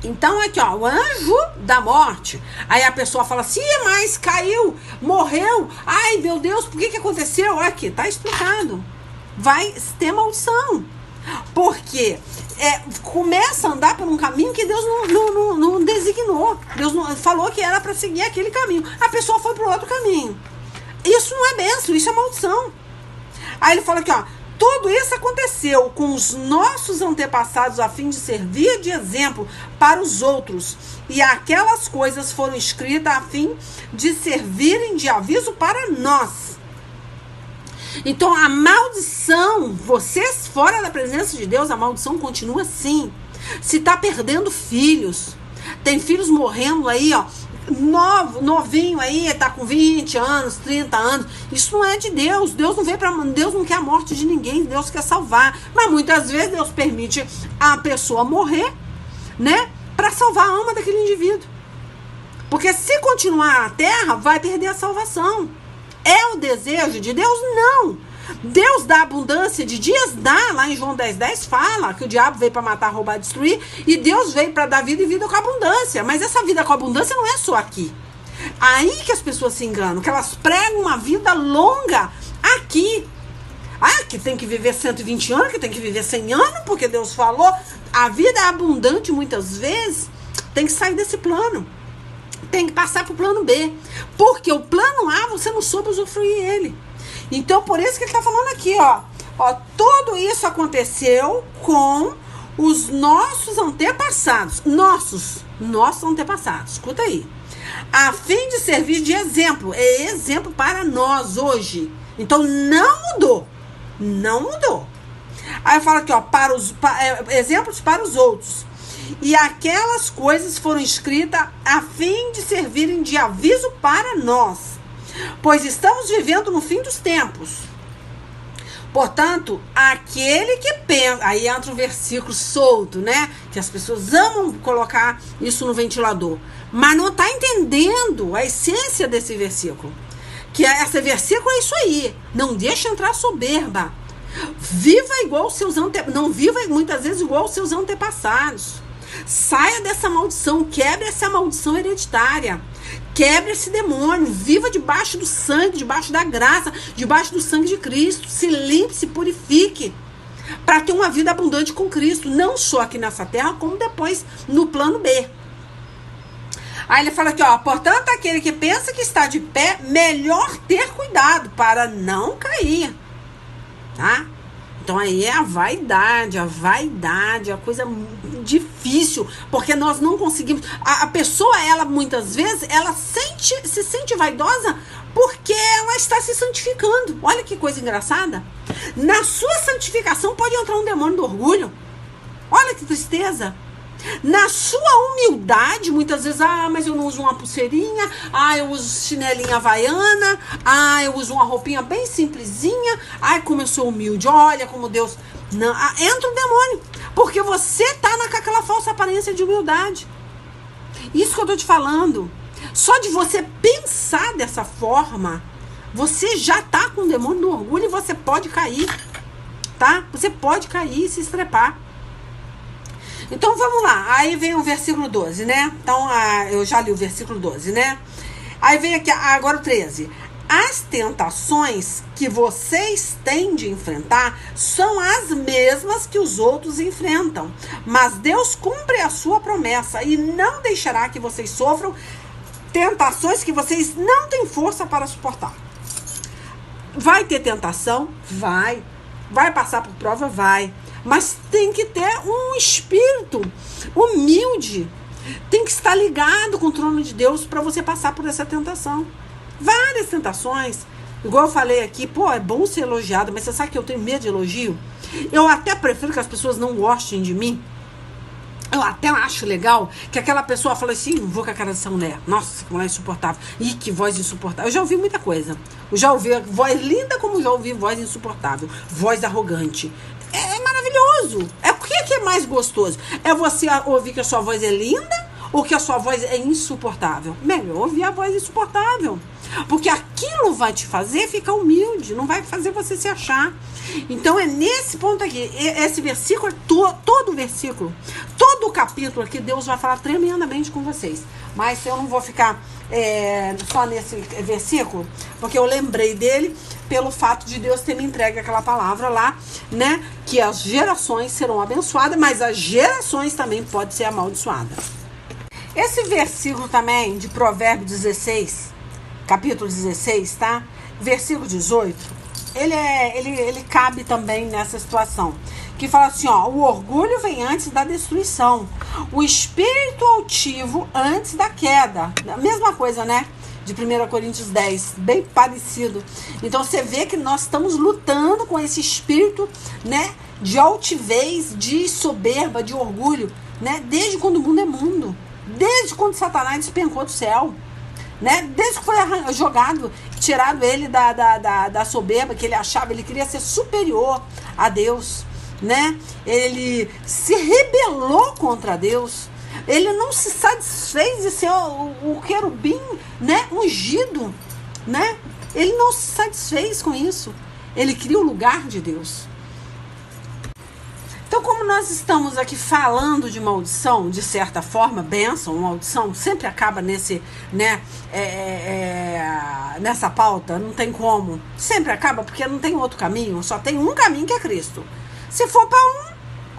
Então aqui, ó, o anjo da morte. Aí a pessoa fala assim, mas caiu, morreu. Ai, meu Deus, por que aconteceu? Aqui, tá explicado. Vai ter maldição. Porque começa a andar por um caminho que Deus não designou. Deus não falou que era para seguir aquele caminho. A pessoa foi para outro caminho. Isso não é bênção, isso é maldição. Aí ele fala aqui, ó. Tudo isso aconteceu com os nossos antepassados a fim de servir de exemplo para os outros. E aquelas coisas foram escritas a fim de servirem de aviso para nós. Então a maldição, vocês fora da presença de Deus, a maldição continua assim. Se tá perdendo filhos, tem filhos morrendo aí, ó. Novinho aí, tá com 20 anos, 30 anos. Isso não é de Deus. Deus não quer a morte de ninguém, Deus quer salvar. Mas muitas vezes Deus permite a pessoa morrer, né? Para salvar a alma daquele indivíduo. Porque se continuar na terra, vai perder a salvação. É o desejo de Deus? Não. Deus dá abundância de dias? Dá. Lá em João 10:10 fala que o diabo veio para matar, roubar, destruir. E Deus veio para dar vida e vida com abundância. Mas essa vida com abundância não é só aqui. Aí que as pessoas se enganam. Que elas pregam uma vida longa aqui. Ah, que tem que viver 120 anos, que tem que viver 100 anos, porque Deus falou. A vida é abundante muitas vezes. Tem que sair desse plano. Tem que passar para o plano B. Porque o plano A você não soube usufruir ele. Então, por isso que ele está falando aqui, ó. Tudo isso aconteceu com os nossos antepassados. Nossos antepassados. Escuta aí. A fim de servir de exemplo. É exemplo para nós hoje. Então, não mudou. Não mudou. Aí fala aqui, ó. Exemplos para os outros. E aquelas coisas foram escritas a fim de servirem de aviso para nós. Pois estamos vivendo no fim dos tempos. Portanto, aquele que pensa... Aí entra um versículo solto, né? Que as pessoas amam colocar isso no ventilador. Mas não está entendendo a essência desse versículo. Que esse versículo é isso aí. Não deixa entrar soberba. Viva igual os seus antepassados. Não viva muitas vezes igual os seus antepassados. Saia dessa maldição. Quebre essa maldição hereditária. Quebre esse demônio, viva debaixo do sangue, debaixo da graça, debaixo do sangue de Cristo. Se limpe, se purifique, para ter uma vida abundante com Cristo, não só aqui nessa terra, como depois no plano B. Aí ele fala aqui, ó, portanto, aquele que pensa que está de pé, melhor ter cuidado para não cair, tá? Então aí é a vaidade, a coisa difícil, porque nós não conseguimos. A pessoa, ela muitas vezes, ela se sente vaidosa porque ela está se santificando. Olha que coisa engraçada. Na sua santificação pode entrar um demônio do orgulho. Olha que tristeza. Na sua humildade, muitas vezes, mas eu não uso uma pulseirinha, eu uso chinelinha havaiana, eu uso uma roupinha bem simplesinha, como eu sou humilde, olha como Deus... Não, entra um demônio, porque você tá com aquela falsa aparência de humildade. Isso que eu tô te falando. Só de você pensar dessa forma, você já tá com o demônio do orgulho e você pode cair, tá? Você pode cair e se estrepar. Então vamos lá, aí vem o versículo 12, né? Então eu já li o versículo 12, né? Aí vem aqui agora o 13. As tentações que vocês têm de enfrentar são as mesmas que os outros enfrentam. Mas Deus cumpre a sua promessa e não deixará que vocês sofram tentações que vocês não têm força para suportar. Vai ter tentação? Vai. Vai passar por prova? Vai. Mas tem que ter um espírito humilde. Tem que estar ligado com o trono de Deus para você passar por essa tentação. Várias tentações. Igual eu falei aqui, é bom ser elogiado, mas você sabe que eu tenho medo de elogio? Eu até prefiro que as pessoas não gostem de mim. Eu até acho legal que aquela pessoa fala assim, vou com a cara dessa mulher. Nossa, que mulher insuportável. Ih, que voz insuportável. Eu já ouvi muita coisa. Eu já ouvi voz linda, como já ouvi voz insuportável. Voz arrogante. É maravilhoso. O que é mais gostoso? É você ouvir que a sua voz é linda ou que a sua voz é insuportável? Melhor ouvir a voz insuportável. Porque aquilo vai te fazer ficar humilde, não vai fazer você se achar. Então é nesse ponto aqui. Esse versículo é todo o versículo, todo o capítulo aqui, Deus vai falar tremendamente com vocês. Mas eu não vou ficar só nesse versículo, porque eu lembrei dele pelo fato de Deus ter me entregue aquela palavra lá, né? Que as gerações serão abençoadas, mas as gerações também podem ser amaldiçoadas. Esse versículo também de Provérbios 16, capítulo 16, tá? Versículo 18, ele cabe também nessa situação. Que fala assim, ó, o orgulho vem antes da destruição, o espírito altivo antes da queda. A mesma coisa, né? De 1 Coríntios 10, bem parecido. Então você vê que nós estamos lutando com esse espírito, né, de altivez, de soberba, de orgulho, né, desde quando o mundo é mundo, desde quando Satanás despencou do céu, né, desde que foi jogado, tirado ele da soberba, que ele achava, ele queria ser superior a Deus, né, ele se rebelou contra Deus. Ele não se satisfez de ser o querubim, né, ungido, né? Ele não se satisfez com isso. Ele queria o lugar de Deus. Então, como nós estamos aqui falando de maldição, de certa forma, bênção, maldição, sempre acaba nesse, né, nessa pauta, não tem como. Sempre acaba porque não tem outro caminho, só tem um caminho que é Cristo. Se for para um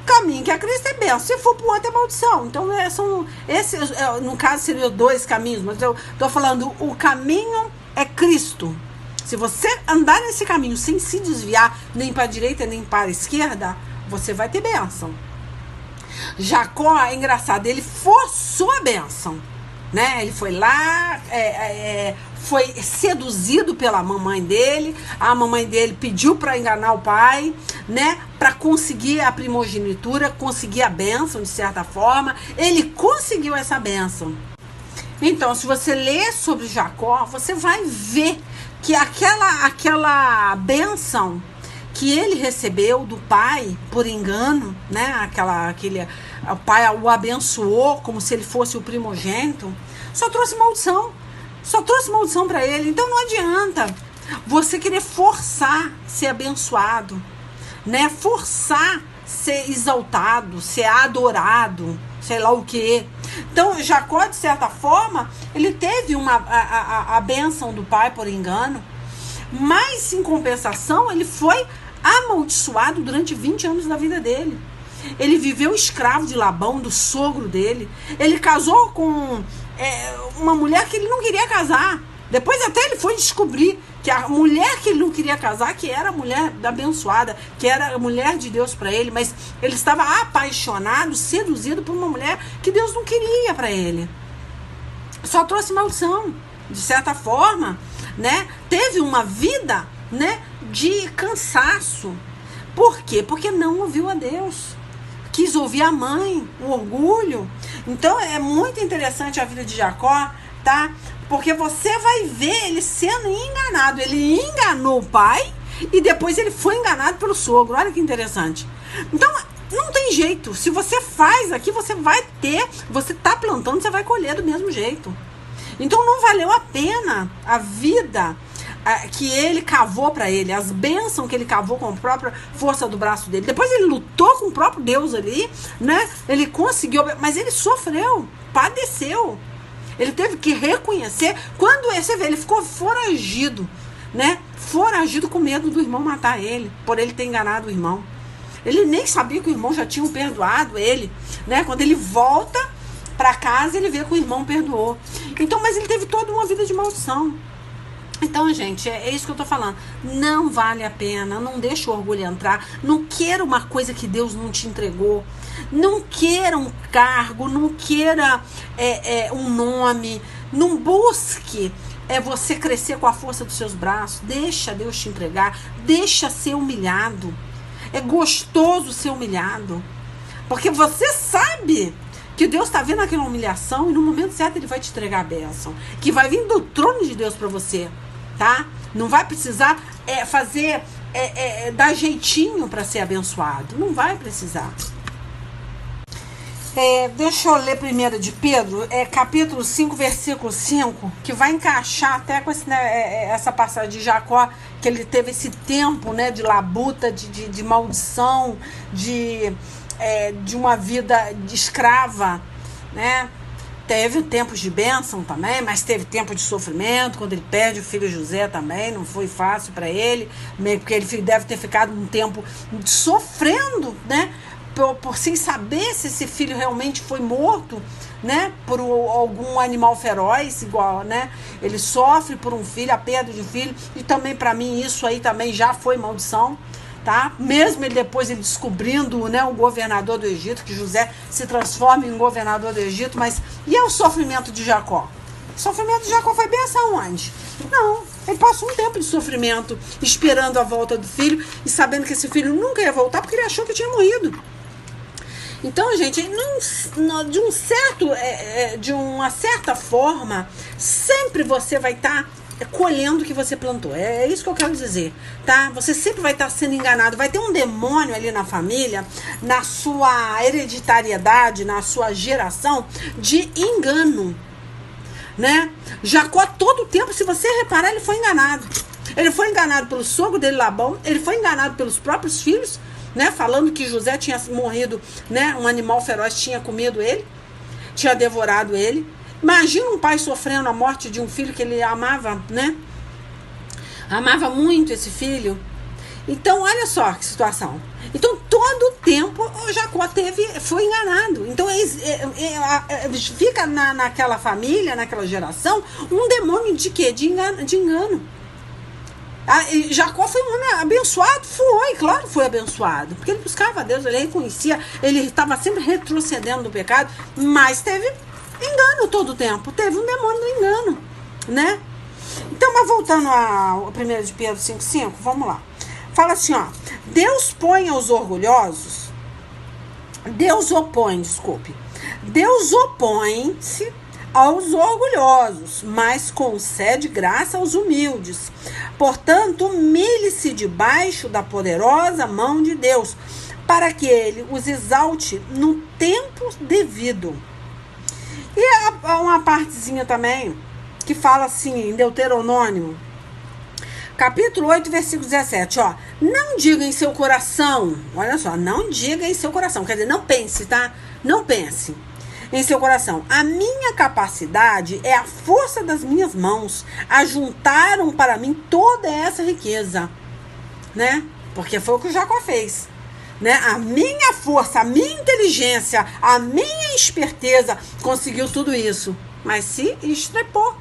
caminho que é Cristo é bênção, se for para o outro é maldição. Então no caso seriam dois caminhos, mas eu estou falando, o caminho é Cristo. Se você andar nesse caminho sem se desviar nem para a direita nem para a esquerda, você vai ter bênção. Jacó, é engraçado, ele forçou a bênção, né? Ele foi lá, foi seduzido pela mamãe dele, a mamãe dele pediu para enganar o pai, né, para conseguir a primogenitura, conseguir a bênção de certa forma. Ele conseguiu essa bênção. Então, se você ler sobre Jacó, você vai ver que aquela bênção que ele recebeu do pai por engano, né, o pai o abençoou como se ele fosse o primogênito, só trouxe maldição. Só trouxe maldição para ele. Então não adianta você querer forçar ser abençoado, né? Forçar ser exaltado, ser adorado, sei lá o quê. Então Jacó, de certa forma, ele teve a bênção do pai por engano, mas em compensação ele foi amaldiçoado durante 20 anos da vida dele. Ele viveu escravo de Labão, do sogro dele. Ele casou com uma mulher que ele não queria casar. Depois até ele foi descobrir que a mulher que ele não queria casar, que era a mulher abençoada, que era a mulher de Deus para ele, mas ele estava apaixonado, seduzido por uma mulher que Deus não queria para ele. Só trouxe maldição, de certa forma, né? Teve uma vida, né, de cansaço. Por quê? Porque não ouviu a Deus. Quis ouvir a mãe, o orgulho. Então é muito interessante a vida de Jacó, tá? Porque você vai ver ele sendo enganado. Ele enganou o pai e depois ele foi enganado pelo sogro. Olha que interessante. Então não tem jeito. Se você faz aqui, você vai ter. Você tá plantando, você vai colher do mesmo jeito. Então não valeu a pena a vida que ele cavou para ele, as bênçãos que ele cavou com a própria força do braço dele. Depois ele lutou com o próprio Deus ali, né? Ele conseguiu, mas ele sofreu, padeceu. Ele teve que reconhecer. Quando você vê, ele ficou foragido, né? Foragido com medo do irmão matar ele, por ele ter enganado o irmão. Ele nem sabia que o irmão já tinha perdoado ele, né? Quando ele volta para casa, ele vê que o irmão perdoou. Então, mas ele teve toda uma vida de maldição. Então, gente, é isso que eu tô falando. Não vale a pena, não deixa o orgulho entrar. Não queira uma coisa que Deus não te entregou. Não queira um cargo, não queira um nome. Não busque você crescer com a força dos seus braços. Deixa Deus te entregar. Deixa ser humilhado. É gostoso ser humilhado. Porque você sabe que Deus está vendo aquela humilhação e no momento certo Ele vai te entregar a bênção. Que vai vir do trono de Deus para você. Tá? Não vai precisar dar jeitinho para ser abençoado. Não vai precisar. Deixa eu ler primeiro de Pedro, capítulo 5, versículo 5, que vai encaixar até com essa passagem de Jacó, que ele teve esse tempo, né, de labuta, de maldição, de uma vida de escrava, né? teve tempos de bênção também, mas teve tempo de sofrimento, quando ele perde o filho José também, não foi fácil para ele, porque ele deve ter ficado um tempo sofrendo, né, por sem saber se esse filho realmente foi morto, né, por algum animal feroz, igual, né, ele sofre por um filho, a perda de um filho, e também para mim isso aí também já foi maldição, tá? Mesmo ele depois ele descobrindo, né, o governador do Egito, que José se transforma em governador do Egito, mas e é o sofrimento de Jacó? O sofrimento de Jacó foi benção onde? Não, ele passou um tempo de sofrimento, esperando a volta do filho e sabendo que esse filho nunca ia voltar porque ele achou que tinha morrido. Então, gente, de uma certa forma, sempre você vai estar colhendo o que você plantou. É isso que eu quero dizer, tá? Você sempre vai estar sendo enganado. Vai ter um demônio ali na família, na sua hereditariedade, na sua geração, de engano, né? Jacó, todo o tempo, se você reparar, ele foi enganado. Ele foi enganado pelo sogro dele, Labão. Ele foi enganado pelos próprios filhos, né, falando que José tinha morrido, né, um animal feroz tinha comido ele, tinha devorado ele. Imagina um pai sofrendo a morte de um filho que ele amava, né? Amava muito esse filho. Então, olha só que situação. Então, todo o tempo o Jacó foi enganado. Então, fica naquela família, naquela geração, um demônio de quê? De engano. Jacó foi um homem abençoado? Foi, claro que foi abençoado. Porque ele buscava a Deus, ele reconhecia, ele estava sempre retrocedendo do pecado, mas teve engano todo o tempo. Teve um demônio do engano, né? Então, mas voltando ao 1 de Pedro 5,5, vamos lá. Fala assim, ó. Deus opõe-se aos orgulhosos, mas concede graça aos humildes. Portanto, humilhe-se debaixo da poderosa mão de Deus, para que ele os exalte no tempo devido. E há uma partezinha também que fala assim, em Deuteronômio, capítulo 8, versículo 17, ó. Não diga em seu coração, olha só, não diga em seu coração, quer dizer, não pense, tá? Não pense em seu coração. A minha capacidade é a força das minhas mãos. Ajuntaram para mim toda essa riqueza, né? Porque foi o que o Jacó fez, né? A minha força, a minha inteligência, a minha esperteza conseguiu tudo isso, mas se estrepou.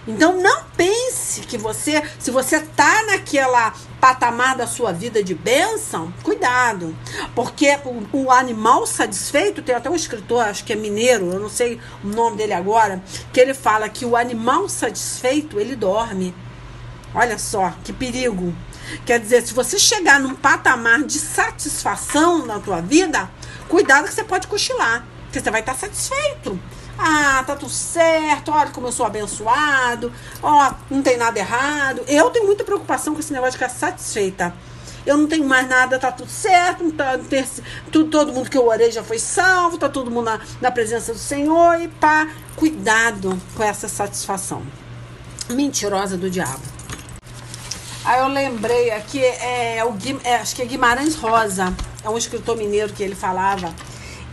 Então não pense que se você tá naquela patamar da sua vida de bênção, cuidado, porque o animal satisfeito, tem até um escritor, acho que é mineiro, eu não sei o nome dele agora, que ele fala que o animal satisfeito, ele dorme. Olha só, que perigo. Quer dizer, se você chegar num patamar de satisfação na tua vida, cuidado que você pode cochilar, porque você vai estar satisfeito. Ah, tá tudo certo, olha como eu sou abençoado, ó, não tem nada errado. Eu tenho muita preocupação com esse negócio de ficar satisfeita. Eu não tenho mais nada, tá tudo certo, todo mundo que eu orei já foi salvo, tá todo mundo na presença do Senhor e pá. Cuidado com essa satisfação mentirosa do diabo. Aí eu lembrei aqui, acho que é Guimarães Rosa, é um escritor mineiro que ele falava.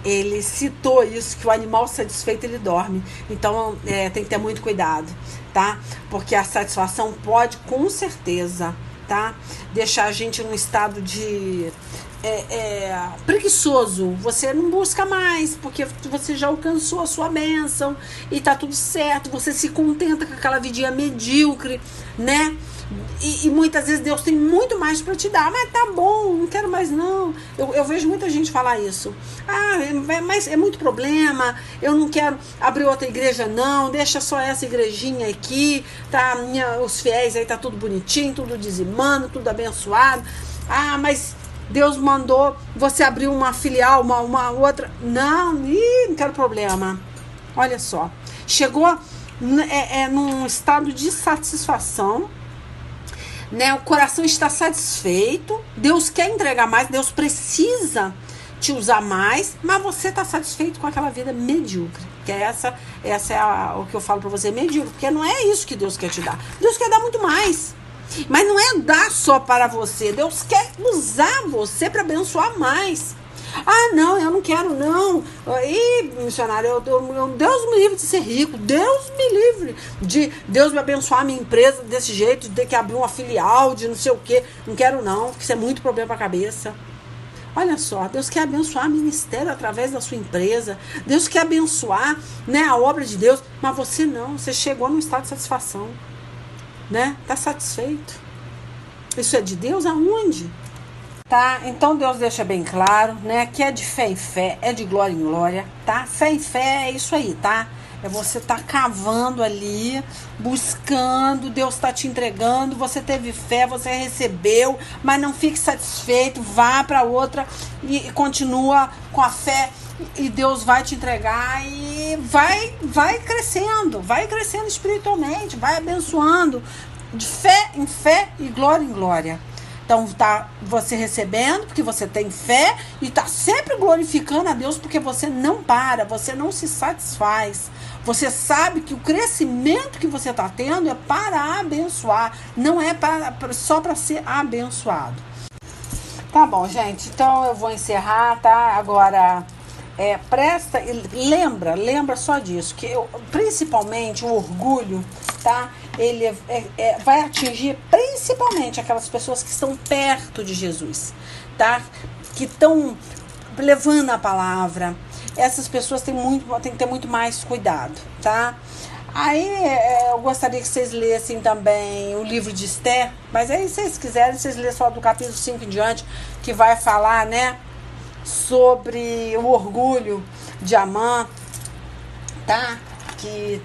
Ele citou isso, que o animal satisfeito ele dorme. Então tem que ter muito cuidado, tá? Porque a satisfação pode, com certeza, tá, deixar a gente num estado de preguiçoso. Você não busca mais, porque você já alcançou a sua bênção e tá tudo certo. Você se contenta com aquela vidinha medíocre, né? E muitas vezes Deus tem muito mais para te dar, mas tá bom, não quero mais não. Eu vejo muita gente falar isso. Mas é muito problema, eu não quero abrir outra igreja não, deixa só essa igrejinha aqui, tá? Os fiéis aí tá tudo bonitinho, tudo dizimando, tudo abençoado. Mas Deus mandou você abrir uma filial, uma outra. Não quero problema. Olha só, chegou num estado de satisfação, né? O coração está satisfeito, Deus quer entregar mais, Deus precisa te usar mais, mas você está satisfeito com aquela vida medíocre, que essa é o que eu falo para você, medíocre, porque não é isso que Deus quer te dar. Deus quer dar muito mais, mas não é dar só para você, Deus quer usar você para abençoar mais. Ah, não, eu não quero, não. Ih, missionário, Deus me livre de ser rico. Deus me livre de Deus me abençoar a minha empresa desse jeito, de ter que abrir uma filial de não sei o quê. Não quero, não, porque isso é muito problema pra cabeça. Olha só, Deus quer abençoar o ministério através da sua empresa. Deus quer abençoar, né, a obra de Deus. Mas você não, você chegou num estado de satisfação, né? Tá satisfeito. Isso é de Deus aonde? Tá? Então Deus deixa bem claro, né, que é de fé em fé, é de glória em glória, tá? Fé em fé é isso aí, tá? É você tá cavando ali, buscando, Deus tá te entregando, você teve fé, você recebeu, mas não fique satisfeito, vá para outra e continua com a fé e Deus vai te entregar e vai crescendo espiritualmente, vai abençoando de fé em fé e glória em glória. Então tá você recebendo porque você tem fé e tá sempre glorificando a Deus porque você não para, você não se satisfaz. Você sabe que o crescimento que você está tendo é para abençoar, não é só para ser abençoado. Tá bom, gente, então eu vou encerrar, tá? Agora, presta e lembra só disso, que principalmente o orgulho, tá? Ele vai atingir principalmente aquelas pessoas que estão perto de Jesus, tá? Que estão levando a palavra. Essas pessoas têm que ter muito mais cuidado, tá? Aí eu gostaria que vocês lessem também o livro de Esther, mas aí se vocês quiserem, vocês lêem só do capítulo 5 em diante, que vai falar, né, sobre o orgulho de Amã, tá? Que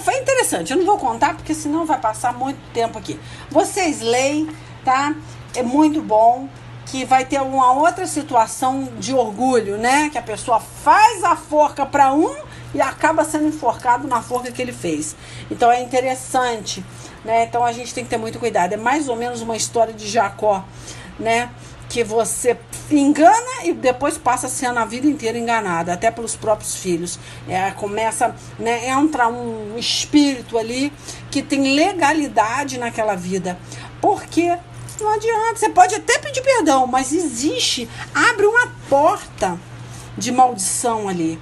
foi interessante. Eu não vou contar porque senão vai passar muito tempo aqui. Vocês leem, tá? É muito bom. Que vai ter uma outra situação de orgulho, né? Que a pessoa faz a forca para um e acaba sendo enforcado na forca que ele fez. Então é interessante, né? Então a gente tem que ter muito cuidado. É mais ou menos uma história de Jacó, né? Que você engana e depois passa sendo a vida inteira enganada, até pelos próprios filhos. Começa, né, entra um espírito ali que tem legalidade naquela vida. Porque não adianta, você pode até pedir perdão, mas abre uma porta de maldição ali,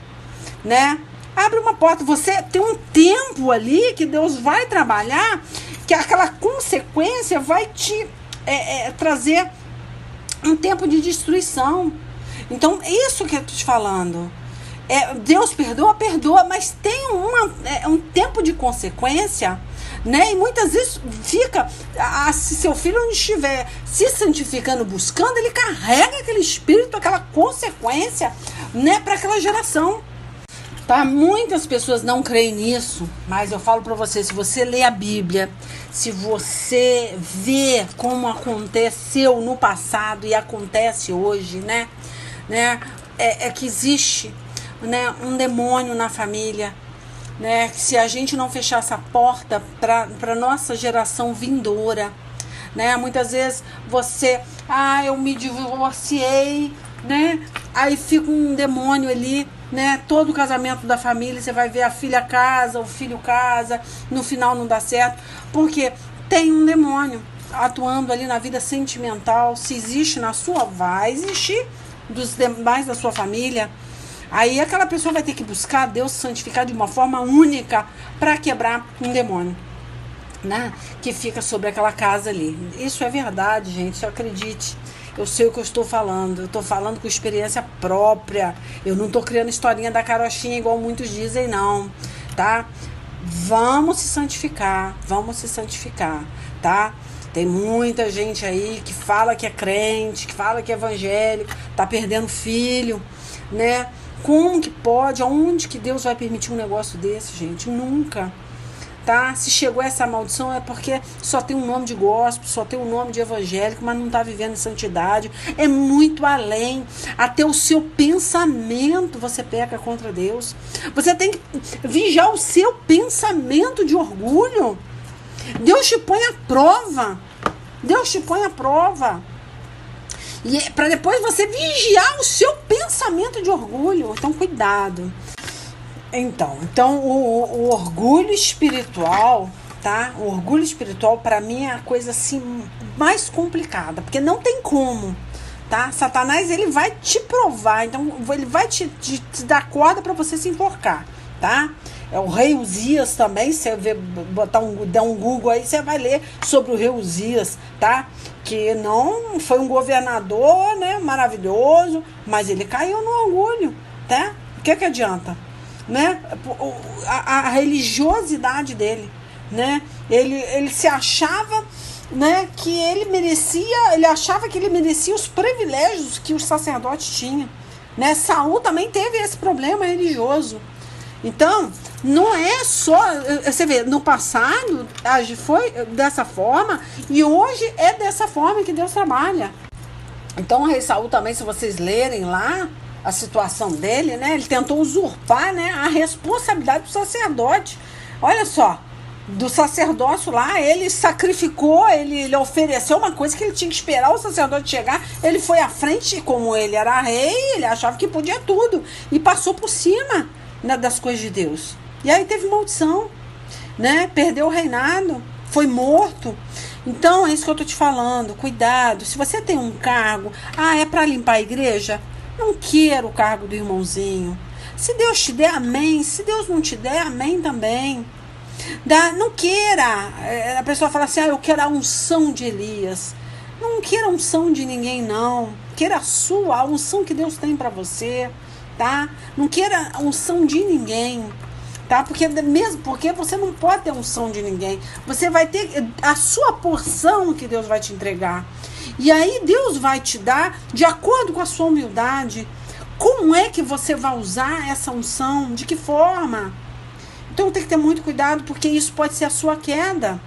né? Abre uma porta, você tem um tempo ali que Deus vai trabalhar, que aquela consequência vai te trazer um tempo de destruição. Então, isso que eu tô te falando. Deus perdoa, mas tem um tempo de consequência, né? E muitas vezes fica, se seu filho não estiver se santificando, buscando, ele carrega aquele espírito, aquela consequência, né, para aquela geração. Tá? Muitas pessoas não creem nisso, mas eu falo para você, se você lê a Bíblia, se você vê como aconteceu no passado e acontece hoje, né? Que existe, né, um demônio na família, né? Se a gente não fechar essa porta para nossa geração vindoura, né? Muitas vezes você, eu me divorciei, né? Aí fica um demônio ali, né? Todo o casamento da família, você vai ver a filha casa, o filho casa, no final não dá certo, porque tem um demônio atuando ali na vida sentimental. Se existe na sua, vai existir dos demais da sua família. Aí aquela pessoa vai ter que buscar Deus santificar de uma forma única para quebrar um demônio, né? Que fica sobre aquela casa ali. Isso é verdade, gente, acredite. Eu sei o que eu estou falando. Eu estou falando com experiência própria. Eu não estou criando historinha da carochinha igual muitos dizem, não, tá? Vamos se santificar, tá? Tem muita gente aí que fala que é crente, que fala que é evangélico, tá perdendo filho, né? Como que pode? Aonde que Deus vai permitir um negócio desse, gente? Nunca. Tá? Se chegou essa maldição é porque só tem um nome de gospel, só tem um nome de evangélico, mas não está vivendo em santidade. É muito além. Até o seu pensamento você peca contra Deus. Você tem que vigiar o seu pensamento de orgulho. Deus te põe à prova. Deus te põe à prova. E para depois você vigiar o seu pensamento de orgulho. Então, cuidado. Então o orgulho espiritual, tá? O orgulho espiritual, para mim, é a coisa assim mais complicada, porque não tem como, tá? Satanás, ele vai te provar, então ele vai te dar corda para você se enforcar, tá? É o rei Uzias também, você der um Google aí, você vai ler sobre o rei Uzias, tá? Que não foi um governador, né, maravilhoso, mas ele caiu no orgulho, tá? O que adianta, né? A religiosidade dele, né? Ele se achava, né, que ele achava que ele merecia os privilégios que os sacerdotes tinham, né? Saul também teve esse problema religioso. Então, não é só, você vê, no passado foi dessa forma e hoje é dessa forma que Deus trabalha. Então o rei Saul também, se vocês lerem lá a situação dele, né, ele tentou usurpar, né, a responsabilidade do sacerdote. Olha só, do sacerdócio lá, ele sacrificou, ele ofereceu uma coisa que ele tinha que esperar o sacerdote chegar, ele foi à frente, como ele era rei, ele achava que podia tudo e passou por cima, né, das coisas de Deus. E aí teve maldição, né? Perdeu o reinado, foi morto. Então, é isso que eu tô te falando. Cuidado. Se você tem um cargo, é para limpar a igreja? Não queira o cargo do irmãozinho. Se Deus te der, amém. Se Deus não te der, amém também. Não queira. A pessoa fala assim, eu quero a unção de Elias. Não queira a unção de ninguém, não. Queira a unção que Deus tem para você, tá? Não queira a unção de ninguém. Tá? Porque você não pode ter unção de ninguém. Você vai ter a sua porção que Deus vai te entregar. E aí Deus vai te dar de acordo com a sua humildade. Como é que você vai usar essa unção? De que forma? Então tem que ter muito cuidado, porque isso pode ser a sua queda.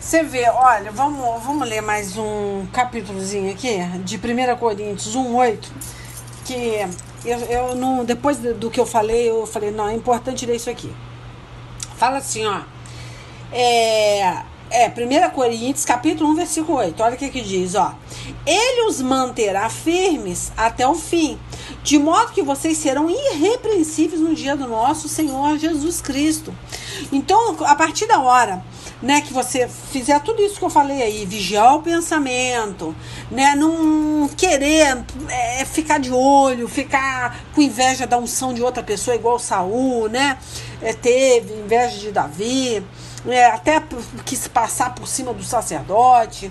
Você vê, olha, vamos ler mais um capítulozinho aqui, de 1 Coríntios 1:8, que eu não, depois do que eu falei, não, é importante ler isso aqui. Fala assim, ó. 1 Coríntios, capítulo 1, versículo 8. Olha o que diz, ó. Ele os manterá firmes até o fim, de modo que vocês serão irrepreensíveis no dia do nosso Senhor Jesus Cristo. Então, a partir da hora, né, que você fizer tudo isso que eu falei aí, vigiar o pensamento, né, não querer ficar de olho, ficar com inveja da unção de outra pessoa, igual Saul, né, teve inveja de Davi, até quis passar por cima do sacerdote,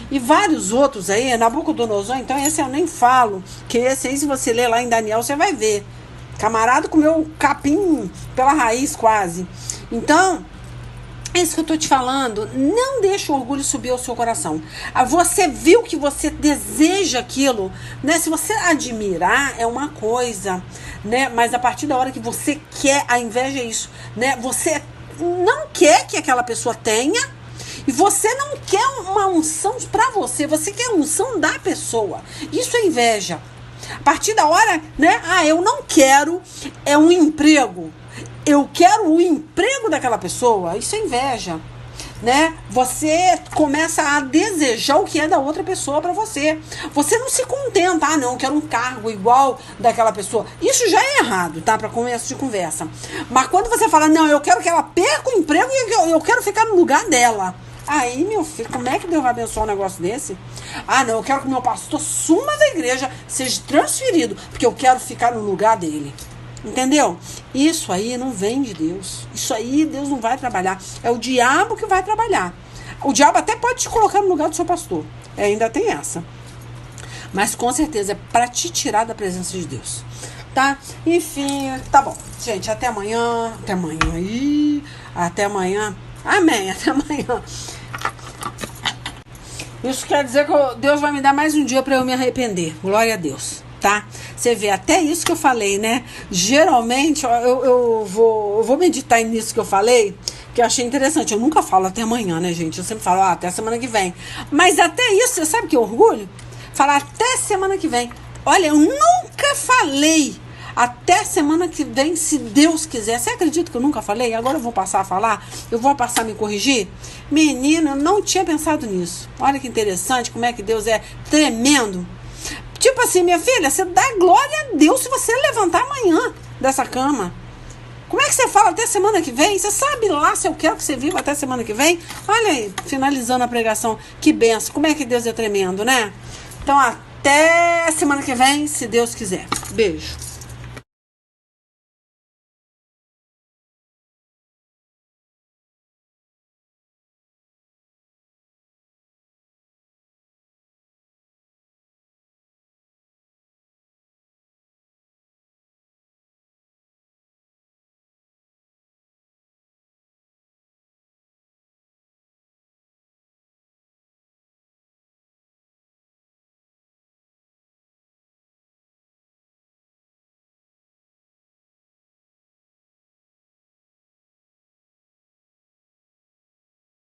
e vários outros aí, Nabucodonosor, então esse eu nem falo, que esse aí, se você ler lá em Daniel, você vai ver, camarada comeu capim pela raiz quase. Então, é isso que eu tô te falando. Não deixe o orgulho subir ao seu coração. Você viu que você deseja aquilo, né? Se você admirar, é uma coisa, né? Mas a partir da hora que você quer, a inveja é isso, né? Você não quer que aquela pessoa tenha, e você não quer uma unção para você. Você quer a unção da pessoa. Isso é inveja. A partir da hora, né? Eu não quero um emprego. Eu quero o emprego daquela pessoa. Isso é inveja, né? Você começa a desejar o que é da outra pessoa para você. Você não se contenta, não, eu quero um cargo igual daquela pessoa. Isso já é errado, tá? Para começo de conversa. Mas quando você fala, não, eu quero que ela perca o emprego e eu quero ficar no lugar dela. Aí, meu filho, como é que Deus vai abençoar um negócio desse? Não, eu quero que meu pastor suma da igreja, seja transferido, porque eu quero ficar no lugar dele. Entendeu? Isso aí não vem de Deus. Isso aí Deus não vai trabalhar. É o diabo que vai trabalhar. O diabo até pode te colocar no lugar do seu pastor. Ainda tem essa. Mas com certeza é para te tirar da presença de Deus. Tá? Enfim, tá bom. Gente, até amanhã. Até amanhã. Até amanhã. Amém. Até amanhã. Isso quer dizer que Deus vai me dar mais um dia para eu me arrepender. Glória a Deus. Tá? Você vê, até isso que eu falei, né? Geralmente, eu vou meditar nisso que eu falei, que eu achei interessante. Eu nunca falo até amanhã, né, gente? Eu sempre falo, até semana que vem. Mas até isso, você sabe que orgulho? Falar até semana que vem. Olha, eu nunca falei até semana que vem, se Deus quiser. Você acredita que eu nunca falei? Agora eu vou passar a falar? Eu vou passar a me corrigir? Menina, eu não tinha pensado nisso. Olha que interessante, como é que Deus é tremendo. Tipo assim, minha filha, você dá glória a Deus se você levantar amanhã dessa cama. Como é que você fala até semana que vem? Você sabe lá se eu quero que você viva até semana que vem? Olha aí, finalizando a pregação, que benção. Como é que Deus é tremendo, né? Então, Até semana que vem, se Deus quiser. Beijo.